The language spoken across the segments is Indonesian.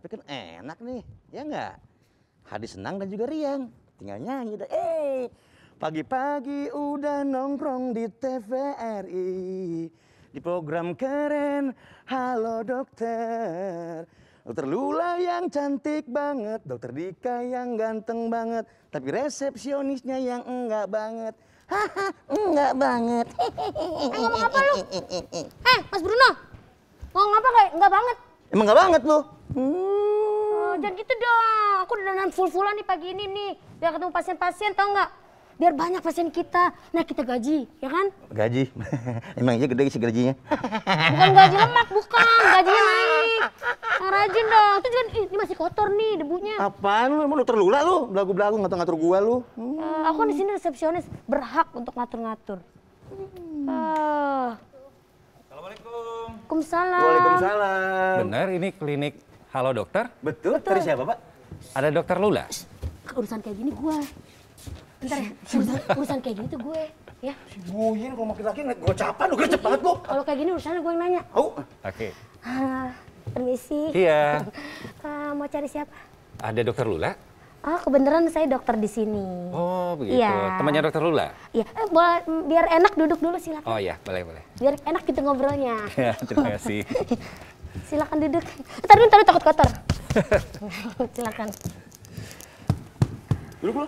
tapi kan enak nih, ya nggak? Hadi senang dan juga riang, tinggal nyanyi dah. Pagi-pagi udah nongkrong di TVRI, di program keren, Halo Dokter. Dokter Lula yang cantik banget, Dokter Dika yang ganteng banget, tapi resepsionisnya yang enggak banget. Haha, enggak banget. Ngomong apa lu? Mas Bruno, ngomong apa kayak enggak banget? Emang enggak banget lu? Jangan gitu dong, aku udah dandan full-fullan nih pagi ini nih. Biar ketemu pasien-pasien, tau nggak? Biar banyak pasien kita, nah kita gaji, ya kan? Gaji? Emang iya gede sih gajinya? Bukan gaji lemak, bukan. Gajinya naik. Yang rajin dong, itu juga ini masih kotor nih debunya. Apaan lu? Emang dokter Lula lu? Belagu-belagu ngatur-ngatur gua lu. Aku kan di sini resepsionis, berhak untuk ngatur-ngatur. Assalamualaikum. Waalaikumsalam. Waalaikumsalam. Benar ini klinik Halo Dokter? Betul? Dari siapa, Pak? Ada Dokter Lula? Urusan kayak gini gue. Bentar ya, urusan kayak gini tuh gue. Ya. Si Boyin kalau makin laki ngeliat gocapan lu gercep banget lu. Kalau kayak gini urusannya gue yang nanya. Oke. Permisi. Iya. Mau cari siapa? Ada Dokter Lula? Oh, kebenaran saya dokter di sini. Oh, begitu. Iya. Temannya Dokter Lula? Iya, biar enak duduk dulu silakan. Oh iya, boleh. Biar enak gitu ngobrolnya. Ya, terima kasih. Silakan duduk. Taruh takut kotor. Silakan. Duduk lu.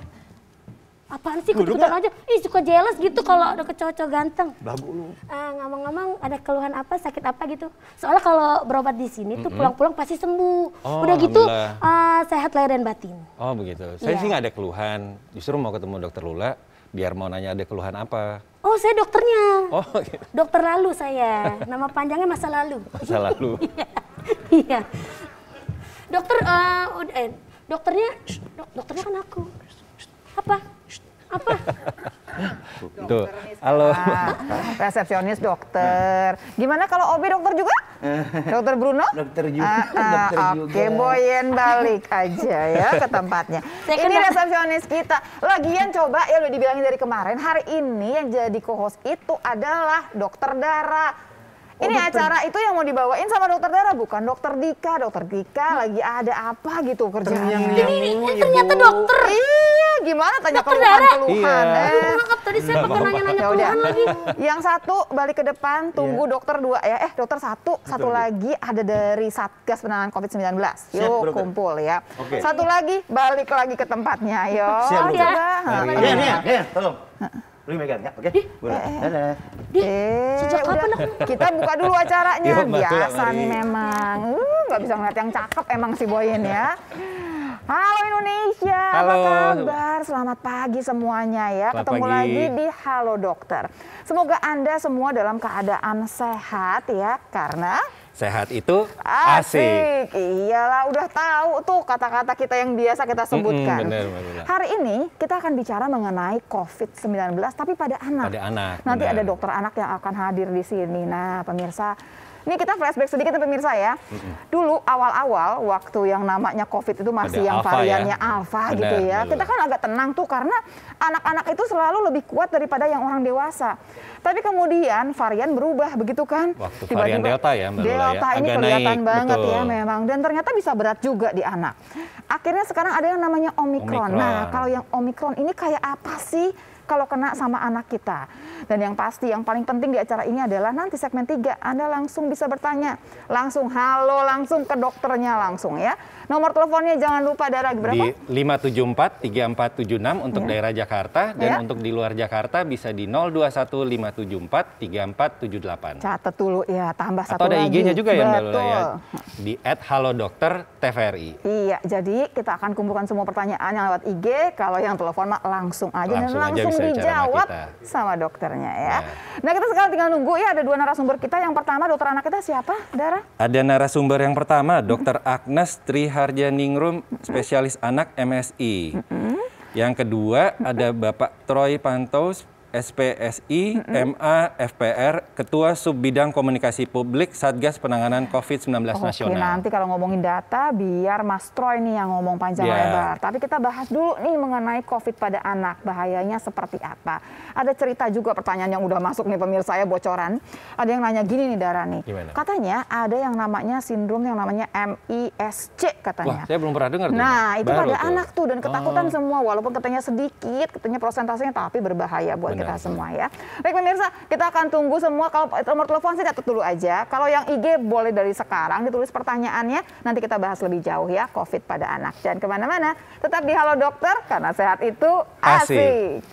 Apaan sih ikut-ikutan aja? Ih, suka jealous gitu kalau ada cowok ganteng. Belagu lu. Ngomong-ngomong ada keluhan apa, sakit apa gitu? Soalnya kalau berobat di sini tuh pulang-pulang pasti sembuh. Oh, udah gitu alhamdulillah. sehat lahir dan batin. Oh begitu. Saya sih nggak ada keluhan. Justru mau ketemu Dokter Lula biar mau nanya ada keluhan apa. Oh, saya dokternya. Oh gitu. Dokter lalu saya. Nama panjangnya masa lalu. Masa lalu. Iya. Dokter, dokternya kan aku. Apa? Tuh, halo. Resepsionis dokter. Gimana kalau OB dokter juga? Dokter Bruno? Dokter juga. Oke, Boyen balik aja ya ke tempatnya. Ini resepsionis kita. Lagian coba ya udah dibilangin dari kemarin, hari ini yang jadi co-host itu adalah Dokter Dara. Ini acara itu yang mau dibawain sama Dokter Dara, bukan Dokter Dika. Dokter Dika lagi ada apa gitu kerjaannya. Ini ternyata dokter. Iya, gimana tanya keluhan-keluhan. Maaf, tadi saya pakai nanya-nanya keluhan lagi. Yang satu balik ke depan, tunggu dokter dua ya. Dokter satu lagi ada dari Satgas Penanganan COVID-19. Yuk kumpul ya. Satu lagi balik lagi ke tempatnya. Yuk. Siap, coba. Nih, tolong. Lu megang ya, oke? Dadah. Sejak kapan aku? Kita buka dulu acaranya. Yuk, Biasa nih memang. Nggak bisa ngeliat yang cakep emang si Boyen ya. Halo Indonesia, halo. Apa kabar? Selamat pagi semuanya ya. Selamat Ketemu pagi. lagi di Halo Dokter. Semoga Anda semua dalam keadaan sehat ya, karena Sehat itu asik. Iyalah, udah tahu tuh kata-kata kita yang biasa kita sebutkan. Bener. Hari ini kita akan bicara mengenai COVID-19 tapi pada anak. Pada anak. Nanti bener. ada dokter anak yang akan hadir di sini. Nah, pemirsa, ini kita flashback sedikit ya pemirsa ya. Dulu awal-awal waktu yang namanya COVID itu masih Ada yang alpha variannya ya? alfa Benar, gitu ya. betul. Kita kan agak tenang tuh karena anak-anak itu selalu lebih kuat daripada yang orang dewasa. Tapi kemudian varian berubah begitu kan. Waktu varian Delta ya Mbak Lula ya, Delta ini agak kelihatan naik, banget betul. ya memang. Dan ternyata bisa berat juga di anak. Akhirnya sekarang ada yang namanya Omikron. Nah, kalau yang Omikron ini kayak apa sih kalau kena sama anak kita? Dan yang pasti, yang paling penting di acara ini adalah nanti segmen 3, Anda langsung bisa bertanya. Langsung halo, langsung ke dokternya langsung ya. Nomor teleponnya jangan lupa Dara berapa? Di 574-3476 untuk daerah Jakarta. Dan untuk di luar Jakarta bisa di 021574-3478. Catat dulu ya, tambah Atau satu ada lagi. IG-nya juga ya Mbak Lula Betul. ya. Di @halodokter_tvri. Iya, jadi kita akan kumpulkan semua pertanyaan yang lewat IG. Kalau yang telepon mah langsung aja dan Langsung aja langsung bisa bicara sama dijawab kita. sama dokternya ya. Nah, kita sekarang tinggal nunggu ya, ada 2 narasumber kita. Yang pertama dokter anak kita siapa, Dara? Ada narasumber yang pertama, Dr. Agnes Triharjaningrum, spesialis anak MSI. Yang kedua ada Bapak Troy Pantos, SPSI, MA, FPR, Ketua Subbidang Komunikasi Publik Satgas Penanganan COVID-19 Nasional. Oke, nanti kalau ngomongin data biar Mas Troy nih yang ngomong panjang lebar. Tapi kita bahas dulu nih mengenai COVID pada anak, bahayanya seperti apa. Ada cerita juga pertanyaan yang udah masuk nih pemirsa ya, bocoran. Ada yang nanya gini nih Dara nih. Gimana? Katanya ada yang namanya sindrom yang namanya MIS-C katanya. Wah, saya belum pernah dengar tuh. Nah, itu Baru pada tuh. anak tuh dan ketakutan semua walaupun katanya sedikit, katanya prosentasenya tapi berbahaya buat kita semua ya. Baik pemirsa, kita akan tunggu semua. Kalau nomor telepon saya catat dulu aja. Kalau yang IG boleh dari sekarang ditulis pertanyaannya, nanti kita bahas lebih jauh ya COVID pada anak. Jangan kemana-mana, tetap di Halo Dokter karena sehat itu asik.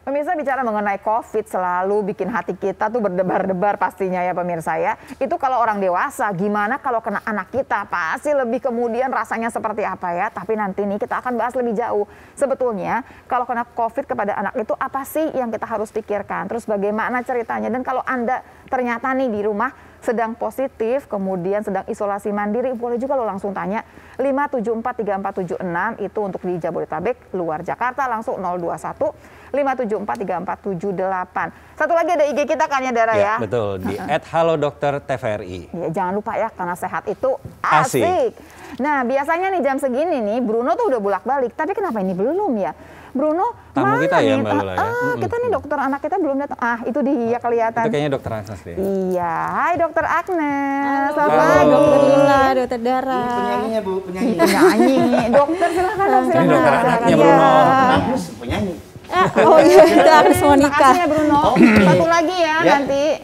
Pemirsa, bicara mengenai COVID selalu bikin hati kita tuh berdebar-debar pastinya ya pemirsa ya. Itu kalau orang dewasa, gimana kalau kena anak kita? Pasti lebih kemudian rasanya seperti apa ya. Tapi nanti nih kita akan bahas lebih jauh. Sebetulnya kalau kena COVID kepada anak itu apa sih yang kita harus pikirkan? Terus bagaimana ceritanya? Dan kalau Anda ternyata nih di rumah sedang positif, kemudian sedang isolasi mandiri, boleh juga lo langsung tanya 5743476 itu untuk di Jabodetabek, luar Jakarta langsung 021 5743478. Satu lagi ada IG kita kan ya Dara ya? Betul, di @halodokter_tvri. Ya, jangan lupa ya karena sehat itu asik. Nah biasanya nih jam segini nih Bruno tuh udah bolak-balik, tapi kenapa ini belum ya? Bruno Tamu mana kita ya nih? Mbak Lula ya? Kita nih dokter anak kita belum datang. Itu dia kelihatan. Itu kayaknya dokter Agnes deh. Iya, hai dokter Agnes. Halo, Selamat pagi. dokter Lula, dokter Dara. Penyanyinya Bu, penyanyi. Penyanyi. Dokter silakan dok, Ini silakan. dokter Silakan. anaknya Iya. Bruno. Agnes penyanyi. Oh iya, dokter Agnes mau nikah. Makasih ya Bruno. Satu lagi ya nanti.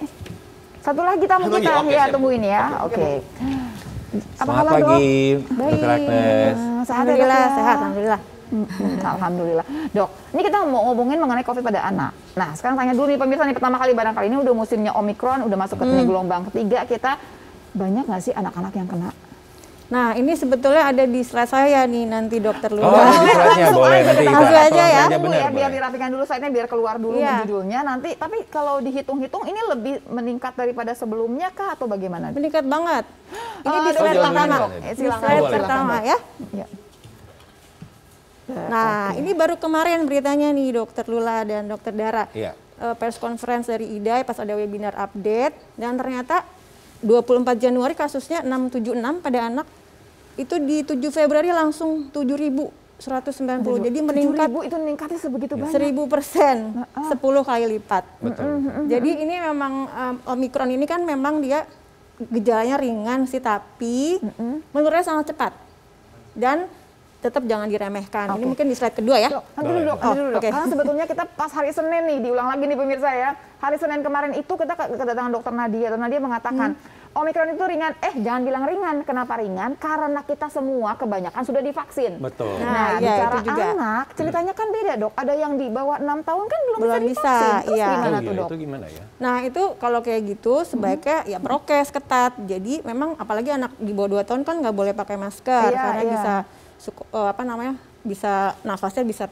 Satu lagi tamu Satu lagi, kita. oke, Ya siap. tungguin ya. Oke. Selamat pagi, dokter Agnes. Alhamdulillah sehat, alhamdulillah. Alhamdulillah. Dok, ini kita mau ngomongin mengenai COVID pada anak. Nah, sekarang tanya dulu nih pemirsa nih, pertama kali barangkali ini udah musimnya Omikron, udah masuk ke gelombang ketiga kita. Banyak nggak sih anak-anak yang kena? Nah, ini sebetulnya ada di slide saya nih nanti dokter Lula. Oh, di slide-nya boleh nanti kita Langsung aja ya. benar, Tunggu ya, biar boleh. dirapikan dulu slide-nya, biar keluar dulu Iya. judulnya nanti. Tapi kalau dihitung-hitung ini lebih meningkat daripada sebelumnya kah atau bagaimana? Meningkat banget. Ini di Dok, slide jalan pertama. dulu, Di silakan, slide boleh. pertama ya. Ya. Nah, ini baru kemarin beritanya nih dokter Lula dan dokter Dara. Iya. Press conference dari IDAI pas ada webinar update dan ternyata 24 Januari kasusnya 676 pada anak. Itu di 7 Februari langsung 7.190. Jadi meningkat 7.000 itu meningkatnya sebegitu banyak. 1000%, 10 kali lipat. Betul. Jadi ini memang Omikron ini kan memang dia gejalanya ringan sih, tapi menurutnya sangat cepat. Dan tetap jangan diremehkan. Ini mungkin di slide kedua ya. Dok, nanti dulu dok, nanti dulu dok. oke. Karena sebetulnya kita pas hari Senin nih, diulang lagi nih pemirsa ya. Hari Senin kemarin itu kita kedatangan dokter Nadia. Dokter Nadia mengatakan, Omikron itu ringan. Jangan bilang ringan. Kenapa ringan? Karena kita semua kebanyakan sudah divaksin. Betul. Nah, Nah, iya, bicara itu juga. anak, ceritanya kan beda dok. Ada yang di bawah 6 tahun kan belum Belum bisa bisa, divaksin. Terus iya. gimana Oh, tuh iya, dok? itu gimana ya? Nah itu kalau kayak gitu sebaiknya ya prokes ketat. Jadi memang apalagi anak di bawah 2 tahun kan nggak boleh pakai masker Iya, karena iya. bisa bisa nafasnya bisa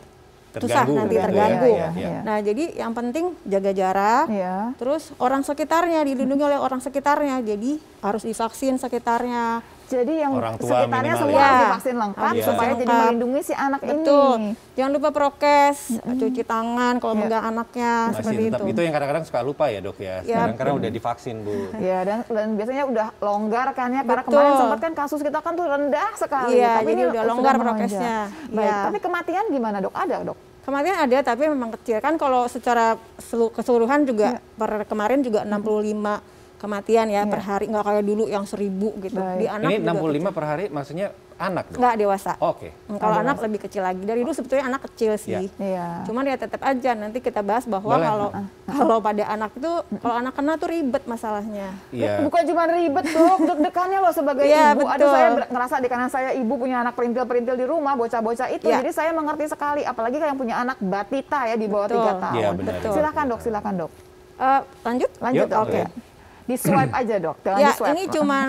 susah Terganggu nanti gitu ya, terganggu. iya, iya. Nah jadi yang penting jaga jarak. Iya. Terus orang sekitarnya dilindungi oleh orang sekitarnya. Jadi harus divaksin sekitarnya. Jadi yang Orang tua sekitarnya minimal semua ya. harus divaksin lengkap Iya. supaya jadi Lengkap. melindungi si anak Betul. ini. Jangan lupa prokes, cuci tangan kalau Iya. megang anaknya Masih seperti tetap itu. itu yang kadang-kadang suka lupa ya dok ya. Sekarang karena udah divaksin Bu. Ya dan biasanya udah longgar kan ya, karena Betul. kemarin sempat kan kasus kita kan tuh rendah sekali. Iya, Tapi jadi ini udah sudah longgar melonjak. prokesnya. Baik, Iya. tapi kematian gimana dok? Ada dok? Kematian ada tapi memang kecil kan kalau secara keseluruhan juga per kemarin juga 65 kematian ya per hari, nggak kayak dulu yang 1000 gitu. Baik. Di anak Ini juga 65 kecil. per hari maksudnya anak dok? Nggak dewasa. Oke. Kalau anak lebih kecil lagi. Dari dulu sebetulnya anak kecil sih. Iya. Cuman ya tetap aja nanti kita bahas bahwa Boleh. kalau pada anak itu kalau anak kena tuh ribet masalahnya. Iya. Bukan cuma ribet dok, deg-degannya loh sebagai Iya, ibu. Aduh betul. saya ngerasa di kanan saya ibu punya anak perintil-perintil di rumah, bocah-bocah itu. Iya. Jadi saya mengerti sekali, apalagi yang punya anak batita ya di bawah Betul. 3 tahun. Iya, benar. Betul. Silakan dok, silakan dok. Lanjut? Lanjut Yuk, dok. oke. Di swipe aja dok, jangan Ya di swipe. ini cuman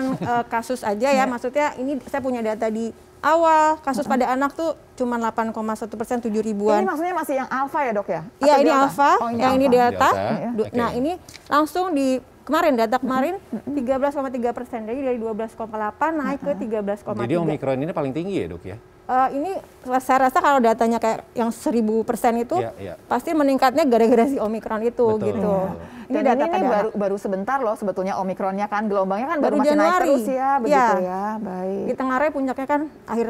kasus aja ya. Maksudnya ini saya punya data di awal kasus pada anak tuh cuma 8,1% 7 ribuan. Ini maksudnya masih yang alfa ya dok ya? Iya Atau ini delta? alfa, Oh, yang ini delta. Delta. Nah Oke. ini langsung di kemarin data kemarin 13,3%, jadi dari 12,8 naik ke 13,3. Jadi Omikron ini paling tinggi ya dok ya? Ini saya rasa kalau datanya kayak yang 1000% itu Iya. pasti meningkatnya gara-gara si Omikron itu Betul, gitu. betul. Ini Dan data ini pada anak. baru sebentar loh sebetulnya Omikronnya kan, gelombangnya kan baru Baru masih naik Januari. terus ya, begitu Iya. ya. Baik. Di Tenggaraya puncaknya kan akhir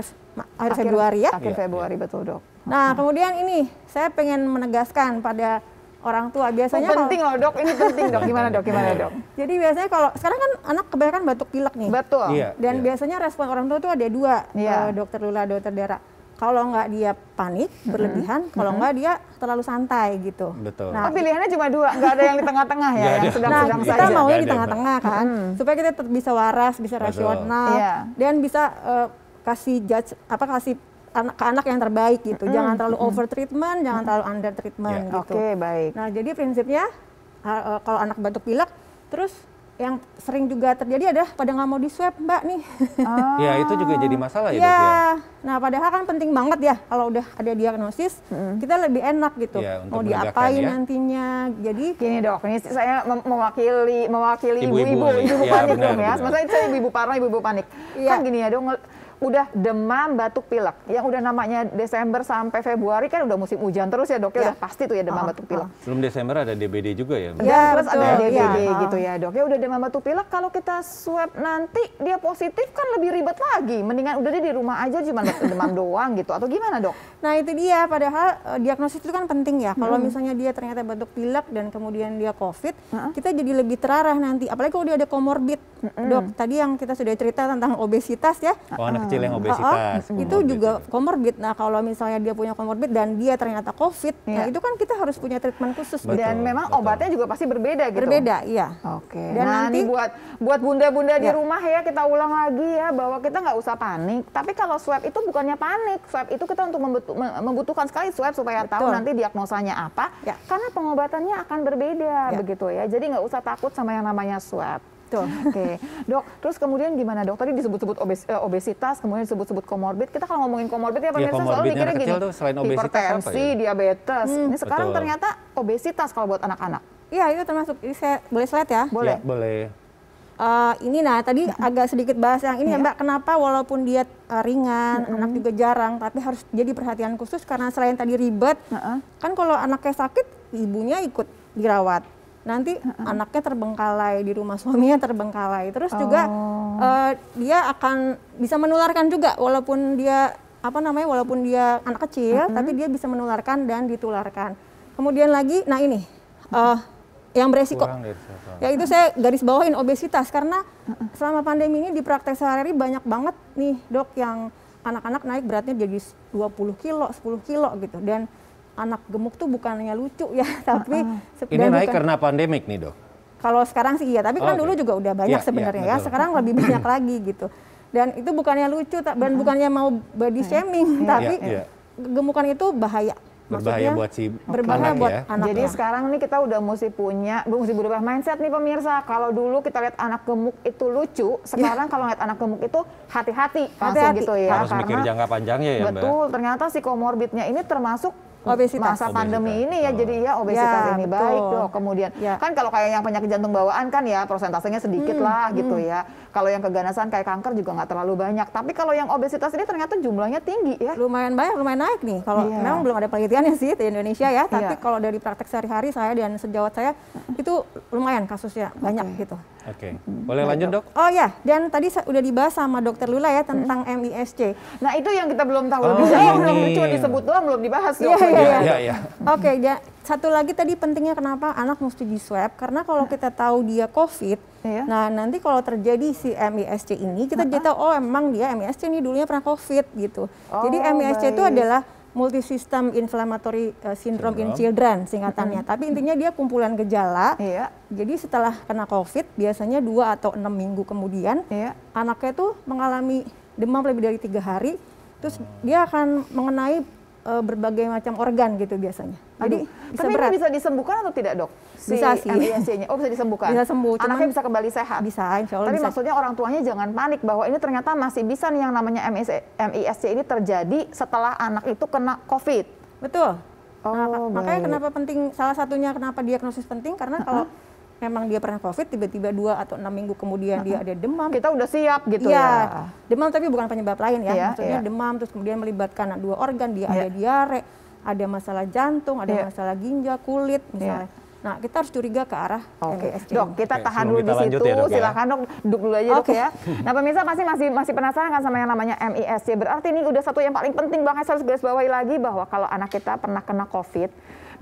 Februari ya. Akhir Iya, Februari betul dok. Nah, kemudian ini saya pengen menegaskan pada orang tua biasanya Penting loh dok, ini penting dok. Gimana dok? Gimana dok? jadi biasanya kalau sekarang kan anak kebanyakan batuk pilek nih. Betul. Iya. Dan biasanya respon orang tua tuh ada dua, Iya. dokter Lula, dokter Dera. Kalau nggak dia panik, berlebihan, kalau nggak dia terlalu santai gitu. Betul. Nah, Oh, pilihannya cuma dua, nggak ada yang di tengah-tengah ya, Nggak yang ada. Nah, sedang-sedang kita saja. maunya Nggak di ada, tengah-tengah kan, supaya kita tetap bisa waras, bisa Betul. rasional, Iya. dan bisa kasih judge kasih ke anak yang terbaik gitu. Jangan terlalu over treatment, jangan terlalu under treatment Iya. gitu. Oke, baik. Nah, jadi prinsipnya kalau anak batuk pilek, terus yang sering juga terjadi adalah pada nggak mau di swab mbak nih. Ya itu juga jadi masalah ya dok Iya. ya? Nah, padahal kan penting banget ya kalau udah ada diagnosis, kita lebih enak gitu. Iya, untuk Mau menegakkan diapain ya. nantinya. Jadi Gini dok, ini saya mewakili Ibu-ibu nih. ibu-ibu Iya, panik benar, dong ya. benar. Maksudnya saya ibu-ibu parno, ibu-ibu panik. Iya. Kan gini ya dok, udah demam, batuk pilek. Yang udah namanya Desember sampai Februari kan udah musim hujan terus ya dok, ya Iya. udah pasti tuh ya demam batuk pilek. Belum Desember ada DBD juga ya? Dan Iya, terus ada betul. DBD Iya. gitu ya dok. Ya udah demam batuk pilek, kalau kita swab nanti dia positif kan lebih ribet lagi. Mendingan udah deh di rumah aja cuma demam doang gitu. Atau gimana dok? Nah itu dia, padahal diagnosis itu kan penting ya. Kalau misalnya dia ternyata batuk pilek dan kemudian dia COVID, kita jadi lebih terarah nanti. Apalagi kalau dia ada komorbid, dok. Tadi yang kita sudah cerita tentang obesitas ya. Oh anak kecil yang obesitas. Itu komorbid juga ya. komorbid. Nah kalau misalnya dia punya komorbid dan dia ternyata COVID, nah Iya. itu kan kita harus punya treatment khusus. Betul. gitu. Dan memang betul. obatnya juga pasti berbeda gitu. Berbeda, iya. Oke. Dan Nah, nanti- ini buat bunda-bunda di Ya. rumah ya, kita ulang lagi ya bahwa kita nggak usah panik. Tapi kalau swab itu bukannya panik. Swab itu kita untuk membutuhkan sekali swab supaya tahu Betul. nanti diagnosanya apa. Ya. Karena pengobatannya akan berbeda Ya. begitu ya. Jadi nggak usah takut sama yang namanya swab. Betul. Oke, dok. Terus kemudian gimana dok? Tadi disebut-sebut obesitas, kemudian disebut-sebut komorbid. Kita kalau ngomongin komorbid ya pemirsa selalu komorbidnya mikirnya anak gini, kecil tuh selain obesitas apa hipertensi, ya? diabetes. Ini sekarang Betul. ternyata obesitas kalau buat anak-anak. Iya itu termasuk. Ini saya boleh slide ya? Boleh. Ya, boleh. Ini nah tadi agak sedikit bahas yang ini ya Mbak, kenapa walaupun dia ringan, anak juga jarang, tapi harus jadi perhatian khusus karena selain tadi ribet, kan kalau anaknya sakit, ibunya ikut dirawat. Nanti anaknya terbengkalai di rumah, suaminya terbengkalai. Terus juga dia akan bisa menularkan juga walaupun dia walaupun dia anak kecil, tapi dia bisa menularkan dan ditularkan. Kemudian lagi, nah ini yang beresiko. Kurang dari satu. Ya itu saya garis bawahin obesitas karena selama pandemi ini di praktek sehari-hari banyak banget nih dok yang anak-anak naik beratnya jadi 20 kilo, 10 kilo gitu. Dan anak gemuk tuh bukannya lucu ya, tapi Ini dan naik bukan- karena pandemik nih dok? kalau sekarang sih iya, tapi kan Oke. dulu juga udah banyak Iya, sebenarnya iya, ya. betul. Sekarang lebih banyak lagi gitu. Dan itu bukannya lucu, dan bukannya mau body shaming, tapi Iya, iya. gemukan itu bahaya. Berbahaya Maksudnya, buat si berbahaya anak buat ya? anak. Jadi sekarang nih kita udah mesti berubah mindset nih pemirsa. Kalau dulu kita lihat anak gemuk itu lucu, sekarang kalau lihat anak gemuk itu hati-hati langsung Hati-hati. gitu ya. Harus mikir jangka panjangnya ya Mbak? betul, ternyata si komorbidnya ini termasuk Obesitas. masa pandemi Obesitas, ini ya, betul. jadi ya obesitas Ya, ini betul. baik dok. Kemudian Ya. kan kalau kayak yang penyakit jantung bawaan kan ya persentasenya sedikit lah gitu ya. Kalau yang keganasan kayak kanker juga nggak terlalu banyak. Tapi kalau yang obesitas ini ternyata jumlahnya tinggi ya. lumayan banyak, lumayan naik nih. Kalau Iya. memang belum ada penelitiannya sih di Indonesia ya, tapi Iya. kalau dari praktek sehari-hari saya dan sejawat saya itu lumayan kasusnya banyak gitu. Oke, boleh lanjut dok? Oh ya, dan tadi udah dibahas sama Dokter Lula ya tentang MISC. Nah itu yang kita belum tahu Oh, lebih jauh, belum ini. cuma disebut doang, belum dibahas dok. Iya, iya, Iya, iya. Oke, satu lagi tadi pentingnya kenapa anak mesti di swab, karena kalau kita tahu dia COVID, Iya. nah nanti kalau terjadi si MISC ini, kita jadi tahu oh emang dia MISC ini dulunya pernah COVID gitu. Jadi Oh, MISC itu baik. adalah multisystem inflammatory syndrome in children singkatannya. Tapi intinya dia kumpulan gejala. Iya. Jadi setelah kena COVID, biasanya 2 atau 6 minggu kemudian, Iya. anaknya tuh mengalami demam lebih dari 3 hari, terus dia akan mengenai berbagai macam organ gitu biasanya. Jadi Aduh, bisa tapi berat. ini bisa disembuhkan atau tidak dok? Bisa sih. MISC-nya. Oh bisa disembuhkan. Bisa sembuh, Anaknya cuman- bisa kembali sehat. Bisa, insya Allah Tapi bisa. maksudnya orang tuanya jangan panik bahwa ini ternyata masih bisa nih yang namanya MISC ini terjadi setelah anak itu kena COVID. Betul. Nah, Oh, makanya baik. kenapa penting, salah satunya kenapa diagnosis penting, karena kalau memang dia pernah COVID, tiba-tiba 2 atau 6 minggu kemudian dia ada demam. Kita udah siap gitu Iya, ya. demam tapi bukan penyebab lain ya. Iya, Maksudnya iya. demam terus kemudian melibatkan 2 organ, dia Iya. ada diare, ada masalah jantung, ada Iya. masalah ginjal, kulit misalnya. Nah, kita harus curiga ke arah Oke, MIS. Dok, kita Oke, tahan sebelum dulu kita di lanjut situ. ya, Dok, ya. Silakan Dok, duduk dulu aja Dok Oke. ya. Nah, pemirsa pasti masih penasaran kan sama yang namanya MIS-C. Berarti ini udah satu yang paling penting banget, saya harus garis bawahi lagi bahwa kalau anak kita pernah kena COVID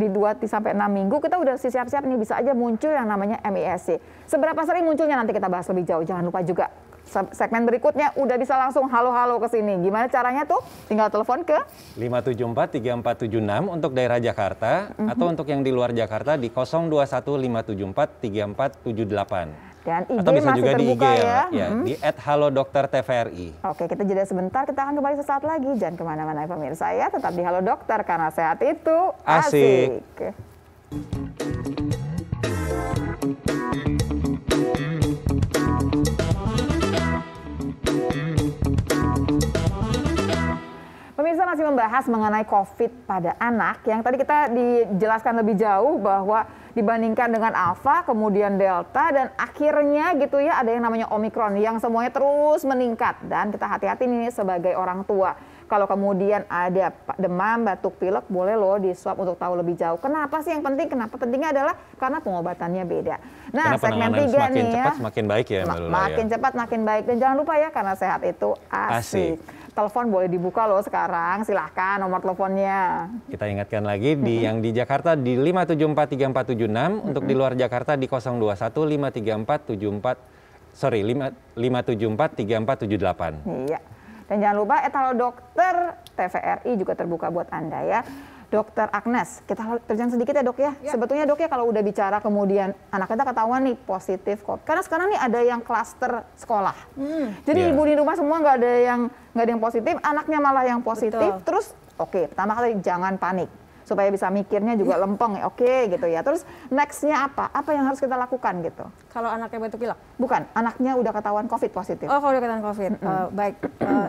di 2 sampai 6 minggu, kita udah siap-siap nih bisa aja muncul yang namanya MIS-C. Seberapa sering munculnya nanti kita bahas lebih jauh. Jangan lupa juga segmen berikutnya udah bisa langsung halo-halo ke sini. Gimana caranya tuh? Tinggal telepon ke 574-3476 untuk daerah Jakarta atau untuk yang di luar Jakarta di 021-574-3478. dan IG Atau bisa masih juga di IG terbuka ya. ya, di @halodoktertvri. Oke, kita jeda sebentar, kita akan kembali sesaat lagi. Jangan kemana-mana pemirsa ya, tetap di Halo Dokter karena sehat itu Asik. asik. Pemirsa masih membahas mengenai COVID pada anak yang tadi kita dijelaskan lebih jauh bahwa dibandingkan dengan Alpha, kemudian Delta, dan akhirnya gitu ya ada yang namanya Omicron yang semuanya terus meningkat. Dan kita hati-hati nih sebagai orang tua. Kalau kemudian ada demam, batuk, pilek, boleh loh di swab untuk tahu lebih jauh. Kenapa sih yang penting? Kenapa pentingnya adalah karena pengobatannya beda. Nah, Karena segmen penanganan 3 semakin nih ya. cepat semakin baik ya, Mbak Lula, Makin ya. cepat makin baik. Dan jangan lupa ya, karena sehat itu asik. Telepon boleh dibuka loh sekarang, silahkan nomor teleponnya. Kita ingatkan lagi yang di Jakarta di 574-3476, untuk di luar Jakarta di 021-574-3478. Iya. Dan jangan lupa Halo Dokter TVRI juga terbuka buat Anda ya. Dokter Agnes, kita terjang sedikit ya Dok ya. Sebetulnya Dok ya kalau udah bicara kemudian anak kita ketahuan nih positif COVID. Karena sekarang nih ada yang klaster sekolah. Jadi Iya. ibu di rumah semua nggak ada yang positif, anaknya malah yang positif. Betul. Terus oke, pertama kali jangan panik supaya bisa mikirnya juga lempeng ya. Oke gitu ya. Terus nextnya apa? Apa yang harus kita lakukan gitu? Kalau anaknya batuk pilek. Bukan, anaknya udah ketahuan COVID positif. Oh, kalau dekatan COVID. Baik.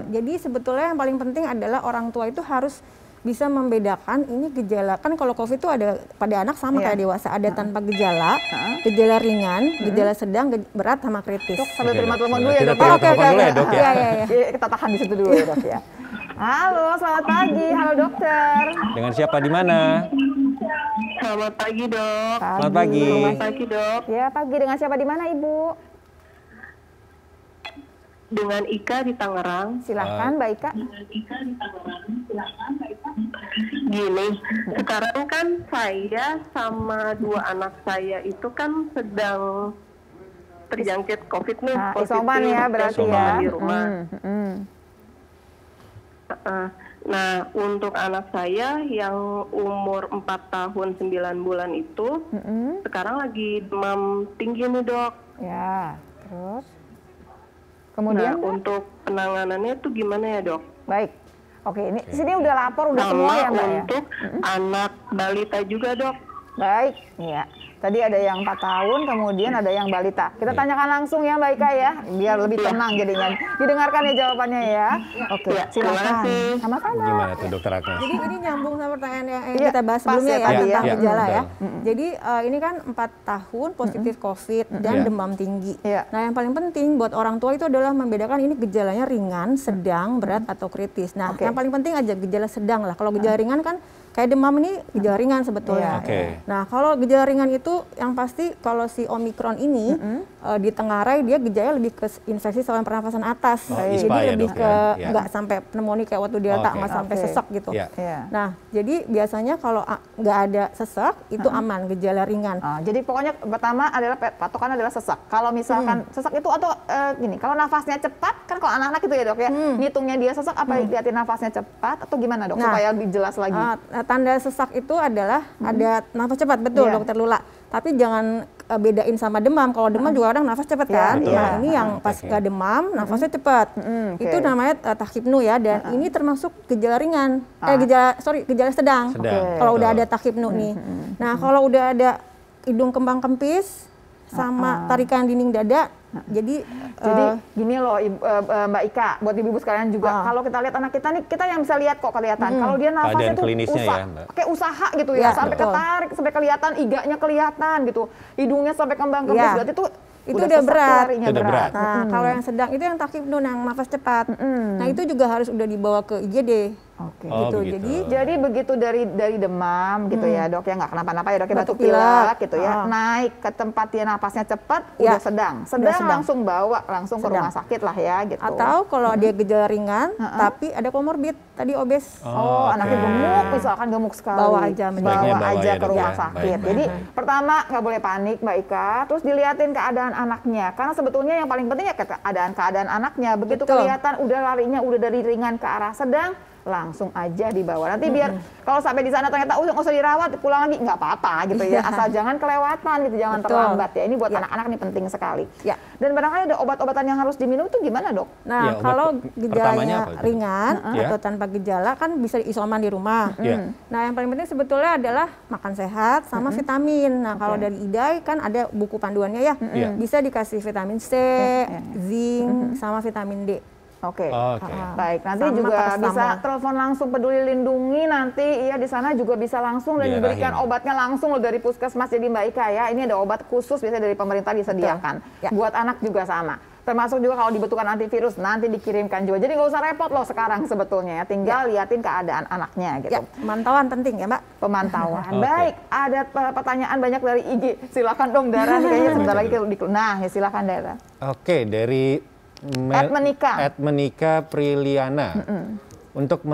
Jadi sebetulnya yang paling penting adalah orang tua itu harus bisa membedakan ini gejala. Kan kalau COVID itu ada pada anak sama Iya. kayak dewasa. Ada tanpa gejala, gejala ringan, gejala sedang, berat, sama kritis. Dok, sambil Oke, terima Dok. telepon dulu ya Kita Dok. terima Oke, telepon dulu ya, Dok, ya. Iya. Kita tahan di situ dulu ya Dok ya. Halo, selamat pagi. Halo dokter. Dengan siapa di mana? Selamat pagi, Dok. Selamat pagi. Selamat pagi, Dok. Ya, pagi. Dengan siapa di mana Ibu? Dengan Ika di Tangerang. Silahkan Mbak Ika. Gini, sekarang kan saya sama 2 anak saya itu kan sedang terjangkit COVID nih. Nah, positif, isoman ya dan berarti isoman ya. di rumah. Hmm. Nah, untuk anak saya yang umur 4 tahun 9 bulan itu, sekarang lagi demam tinggi nih, Dok. Ya, terus? Nah, Kemudian? untuk penanganannya itu gimana ya, Dok? Baik. Oke, ini sini udah lapor, udah semua Sama ya Mbak ya? untuk anak balita juga, Dok. Baik, ya. Tadi ada yang 4 tahun, kemudian ada yang balita. Kita tanyakan langsung ya Mbak Ika ya, biar lebih tenang jadinya. Didengarkan ya jawabannya ya. Oke, Ya, terima silakan. kasih. Sama-sama. Gimana tuh Dokter Agnes? Jadi ini nyambung sama pertanyaan yang Iya, kita bahas pas sebelumnya ya ya, tadi tentang ya. gejala ya. Betul. Jadi ini kan 4 tahun positif COVID dan Iya. demam tinggi. Iya. Nah yang paling penting buat orang tua itu adalah membedakan ini gejalanya ringan, sedang, berat, atau kritis. Nah Oke. yang paling penting aja gejala sedang lah. Kalau gejala ringan kan kayak demam ini gejala ringan sebetulnya. Iya. Oke. Nah kalau gejala ringan itu yang pasti kalau si Omicron ini ditengarai dia gejalanya lebih ke infeksi saluran pernafasan atas. Oh, Jadi ISPA ya, lebih Dok, ke ya? Iya. nggak sampai pneumonia kayak waktu Delta, Oke. nggak sampai Oke. sesak gitu. Iya. Iya. Nah, jadi biasanya kalau nggak ada sesak itu aman, gejala ringan. Jadi pokoknya pertama adalah patokan adalah sesak. Kalau misalkan sesak itu atau gini, kalau nafasnya cepat kan kalau anak-anak itu ya Dok ya, ngitungnya dia sesak apa lihatin nafasnya cepat atau gimana Dok Nah, supaya lebih jelas lagi. Tanda sesak itu adalah ada nafas cepat, betul Iya. Dokter Lula. Tapi jangan bedain sama demam. Kalau demam juga kadang nafas cepat kan. Betul. Nah ini yang pas Oke. nggak demam, nafasnya cepat. oke. Itu namanya takhipnu ya. Dan ini termasuk gejala ringan. Gejala sedang. Sedang. Kalau udah Betul. ada takhipnu nih. Nah kalau udah ada hidung kembang kempis, sama tarikan dinding dada. Jadi gini loh Mbak Ika, buat ibu-ibu sekalian juga, kalau kita lihat anak kita nih, kita yang bisa lihat kok kelihatan. Kalau dia nafasnya tuh kayak usaha gitu ya, sampai ketarik, sampai kelihatan, iganya kelihatan gitu, hidungnya sampai kembang kempis, berarti itu udah berat. berat. Nah, kalau yang sedang itu yang takipnun, yang nafas cepat. Nah, itu juga harus udah dibawa ke IGD. Oke. Gitu. Jadi begitu dari demam gitu ya dok, ya nggak kenapa-napa ya dok, ya batuk pilek gitu ya, naik ke tempat dia napasnya cepat, udah sedang langsung bawa langsung ke rumah sakit lah ya gitu. Atau kalau dia gejala ringan tapi ada komorbid, tadi obes. Anaknya gemuk, misalkan gemuk sekali, bawa aja ke rumah sakit. Jadi pertama nggak boleh panik Mbak Ika, terus dilihatin keadaan anaknya, karena sebetulnya yang paling penting ya keadaan anaknya. Begitu kelihatan udah larinya udah dari ringan ke arah sedang, langsung aja dibawa. Nanti biar kalau sampai di sana ternyata nggak usah dirawat, pulang lagi nggak apa-apa gitu ya. Asal jangan kelewatan gitu, jangan terlambat ya. Ini buat anak-anak nih penting sekali. Dan barangkali ada obat-obatan yang harus diminum itu gimana dok? Nah kalau gejalanya ringan atau tanpa gejala kan bisa isoman di rumah. Nah yang paling penting sebetulnya adalah makan sehat sama vitamin. Nah kalau dari IDAI kan ada buku panduannya ya, bisa dikasih vitamin C, zinc, sama vitamin D. Oke. Baik. Nanti sama juga bisa telepon langsung Peduli Lindungi, nanti ya di sana juga bisa langsung dan diberikan obatnya langsung loh dari puskesmas. Jadi Mbak Ika ya, ini ada obat khusus biasanya dari pemerintah disediakan. Buat anak juga sama. Termasuk juga kalau dibutuhkan antivirus nanti dikirimkan juga. Jadi nggak usah repot loh sekarang sebetulnya ya. Tinggal liatin keadaan anaknya gitu. Pemantauan penting ya Mbak. Pemantauan. Baik. Ada pertanyaan banyak dari IG. Silakan dong Dara. Kayaknya sebentar lagi. Nah ya silakan Dara. Oke, dari Menika Priliana. Untuk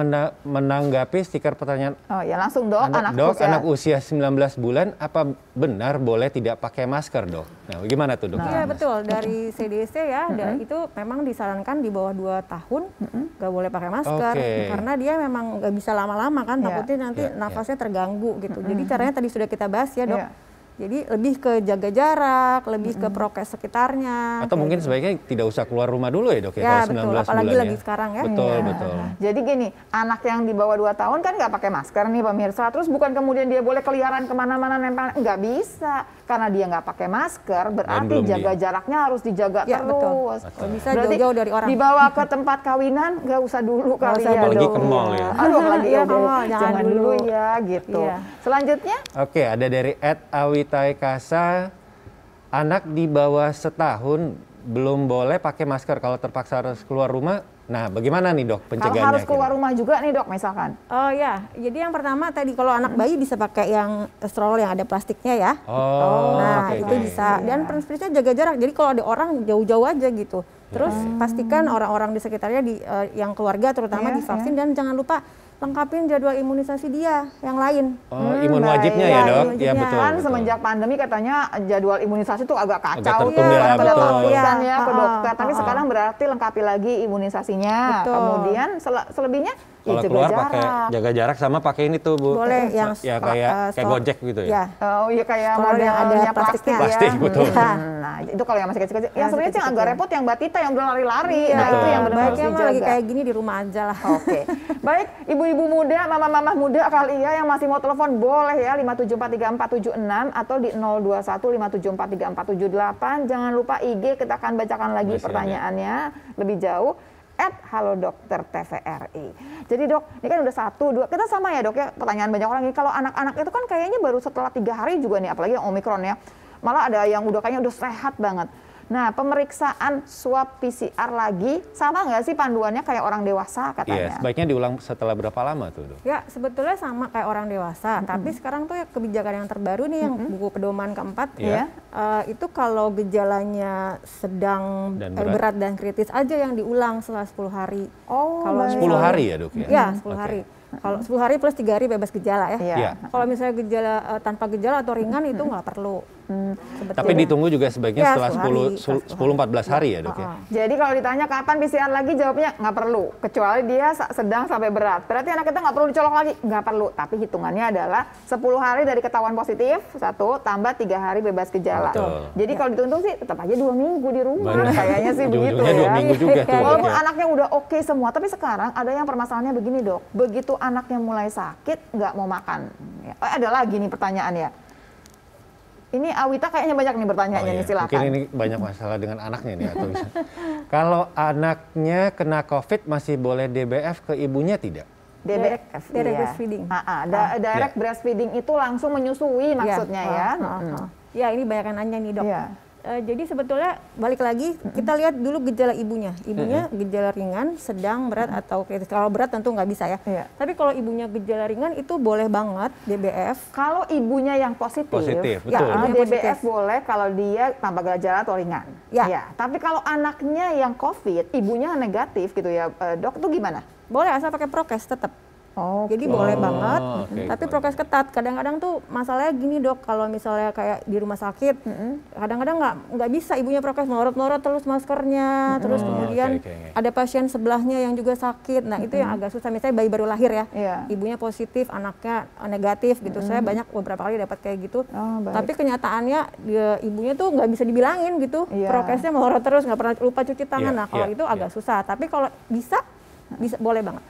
menanggapi stiker pertanyaan langsung dok, anak usia 19 bulan, apa benar boleh tidak pakai masker dok? Nah bagaimana tuh dok? Iya betul, dari CDC ya, itu memang disarankan di bawah 2 tahun nggak boleh pakai masker, karena dia memang nggak bisa lama-lama kan, takutnya nanti nafasnya terganggu gitu. Jadi caranya tadi sudah kita bahas ya dok. Jadi lebih ke jaga jarak, lebih ke prokes sekitarnya. Atau mungkin sebaiknya tidak usah keluar rumah dulu ya dok ya, kalau 19 bulan apalagi lagi sekarang ya. Betul. Jadi gini, anak yang di bawah 2 tahun kan nggak pakai masker nih pemirsa. Terus bukan kemudian dia boleh keliaran kemana-mana nempel, nggak bisa. Karena dia nggak pakai masker, berarti jaga jaraknya harus dijaga terus. Bisa jauh-jauh dari orang. Dibawa ke tempat kawinan, nggak usah dulu kali ya. Apalagi ke mall ya. Apalagi jangan dulu ya gitu. Selanjutnya. Oke, ada dari @awitai-kasa, anak di bawah setahun belum boleh pakai masker kalau terpaksa harus keluar rumah. Nah, bagaimana nih dok pencegahannya? Kalau harus keluar rumah juga nih dok misalkan? Oh ya, jadi yang pertama tadi kalau anak bayi bisa pakai yang stroller yang ada plastiknya ya. Itu bisa. Dan prinsipnya jaga jarak. Jadi kalau ada orang jauh-jauh aja gitu. Terus pastikan orang-orang di sekitarnya yang keluarga terutama divaksin, dan jangan lupa lengkapin jadwal imunisasi dia yang lain. Imun wajibnya ya dok? Ya betul. Kan semenjak pandemi katanya jadwal imunisasi itu agak kacau ya. Kan ya ke dokter. Tapi sekarang berarti lengkapi lagi imunisasinya. Kemudian selebihnya kalau keluar pakai jaga jarak sama pakai ini tuh Bu. Boleh yang kayak Gojek gitu ya. Oh iya kayak modelnya plastik ya. Plastik betul. Nah itu kalau yang masih kecil-kecil. Yang sebenarnya yang agak repot yang Batita yang udah lari-lari. Nah itu yang benar harus dijaga. Lagi kayak gini di rumah aja lah. Oke. Baik, ibu-ibu muda, mama-mama muda kali ya yang masih mau telepon boleh ya 5743476 atau di 02157434478. Jangan lupa IG, kita akan bacakan lagi pertanyaannya lebih jauh. @halodokter.tvri. Jadi dok, ini kan udah 1, 2, kita sama ya dok ya, pertanyaan banyak orang ini. Kalau anak-anak itu kan kayaknya baru setelah 3 hari juga nih, apalagi yang Omikron ya. Malah ada yang udah kayaknya udah sehat banget. Nah, pemeriksaan swab PCR lagi, sama nggak sih panduannya kayak orang dewasa katanya? Iya, sebaiknya diulang setelah berapa lama tuh dok? Ya, sebetulnya sama kayak orang dewasa. Tapi sekarang tuh ya kebijakan yang terbaru nih, yang buku pedoman keempat, itu kalau gejalanya sedang berat dan kritis aja yang diulang setelah 10 hari. Kalau 10 hari ya dok ya? Iya, 10 hari. Kalau 10 hari plus 3 hari bebas gejala ya. Kalau misalnya gejala tanpa gejala atau ringan itu nggak perlu. Tapi ditunggu juga sebaiknya setelah 10-14 hari ya dok ya? Jadi kalau ditanya kapan PCR lagi, jawabnya nggak perlu. Kecuali dia sedang sampai berat. Berarti anak kita nggak perlu dicolok lagi? Nggak perlu. Tapi hitungannya adalah 10 hari dari ketahuan positif, 1 tambah 3 hari bebas gejala. Jadi kalau dituntung sih tetap aja 2 minggu di rumah. Kayaknya sih begitu ya. 2 minggu juga tuh. Walaupun anaknya udah oke semua. Tapi sekarang ada yang permasalahannya begini dok. Begitu anaknya mulai sakit, nggak mau makan. Ada lagi nih pertanyaannya. Ini Awita kayaknya banyak nih bertanya-nya nih, silakan. Mungkin ini banyak masalah dengan anaknya nih atau bisa. Kalau anaknya kena COVID masih boleh DBF ke ibunya tidak? DBF, direct iya. breastfeeding. Direct breastfeeding itu langsung menyusui maksudnya ya. Ya, ini banyak yang nanya nih, Dok. Iya. Jadi sebetulnya balik lagi kita lihat dulu gejala ibunya. Ibunya gejala ringan, sedang, berat atau kritis. Kalau berat tentu nggak bisa ya. Iya. Tapi kalau ibunya gejala ringan itu boleh banget DBF. Kalau ibunya yang positif, Positif, Ya, betul. ibunya DBF positif. boleh kalau dia tanpa gejala atau ringan. Ya. Tapi kalau anaknya yang COVID, ibunya negatif gitu ya, Dok, itu gimana? Boleh asal pakai prokes tetap. Oh, Jadi boleh banget, oke, tapi boleh. prokes ketat. Kadang-kadang tuh masalahnya gini, Dok, kalau misalnya kayak di rumah sakit, kadang-kadang nggak bisa ibunya prokes, melorot-melorot terus maskernya, terus kemudian oke. ada pasien sebelahnya yang juga sakit. Nah itu yang agak susah. Misalnya bayi baru lahir ya, Iya. ibunya positif, anaknya negatif gitu. Saya banyak beberapa kali dapat kayak gitu. Oh, baik. Tapi kenyataannya ibunya tuh nggak bisa dibilangin gitu, Iya. prokesnya melorot terus, nggak pernah lupa cuci tangan. Iya, Nah kalau iya, itu agak susah. Tapi kalau bisa boleh banget.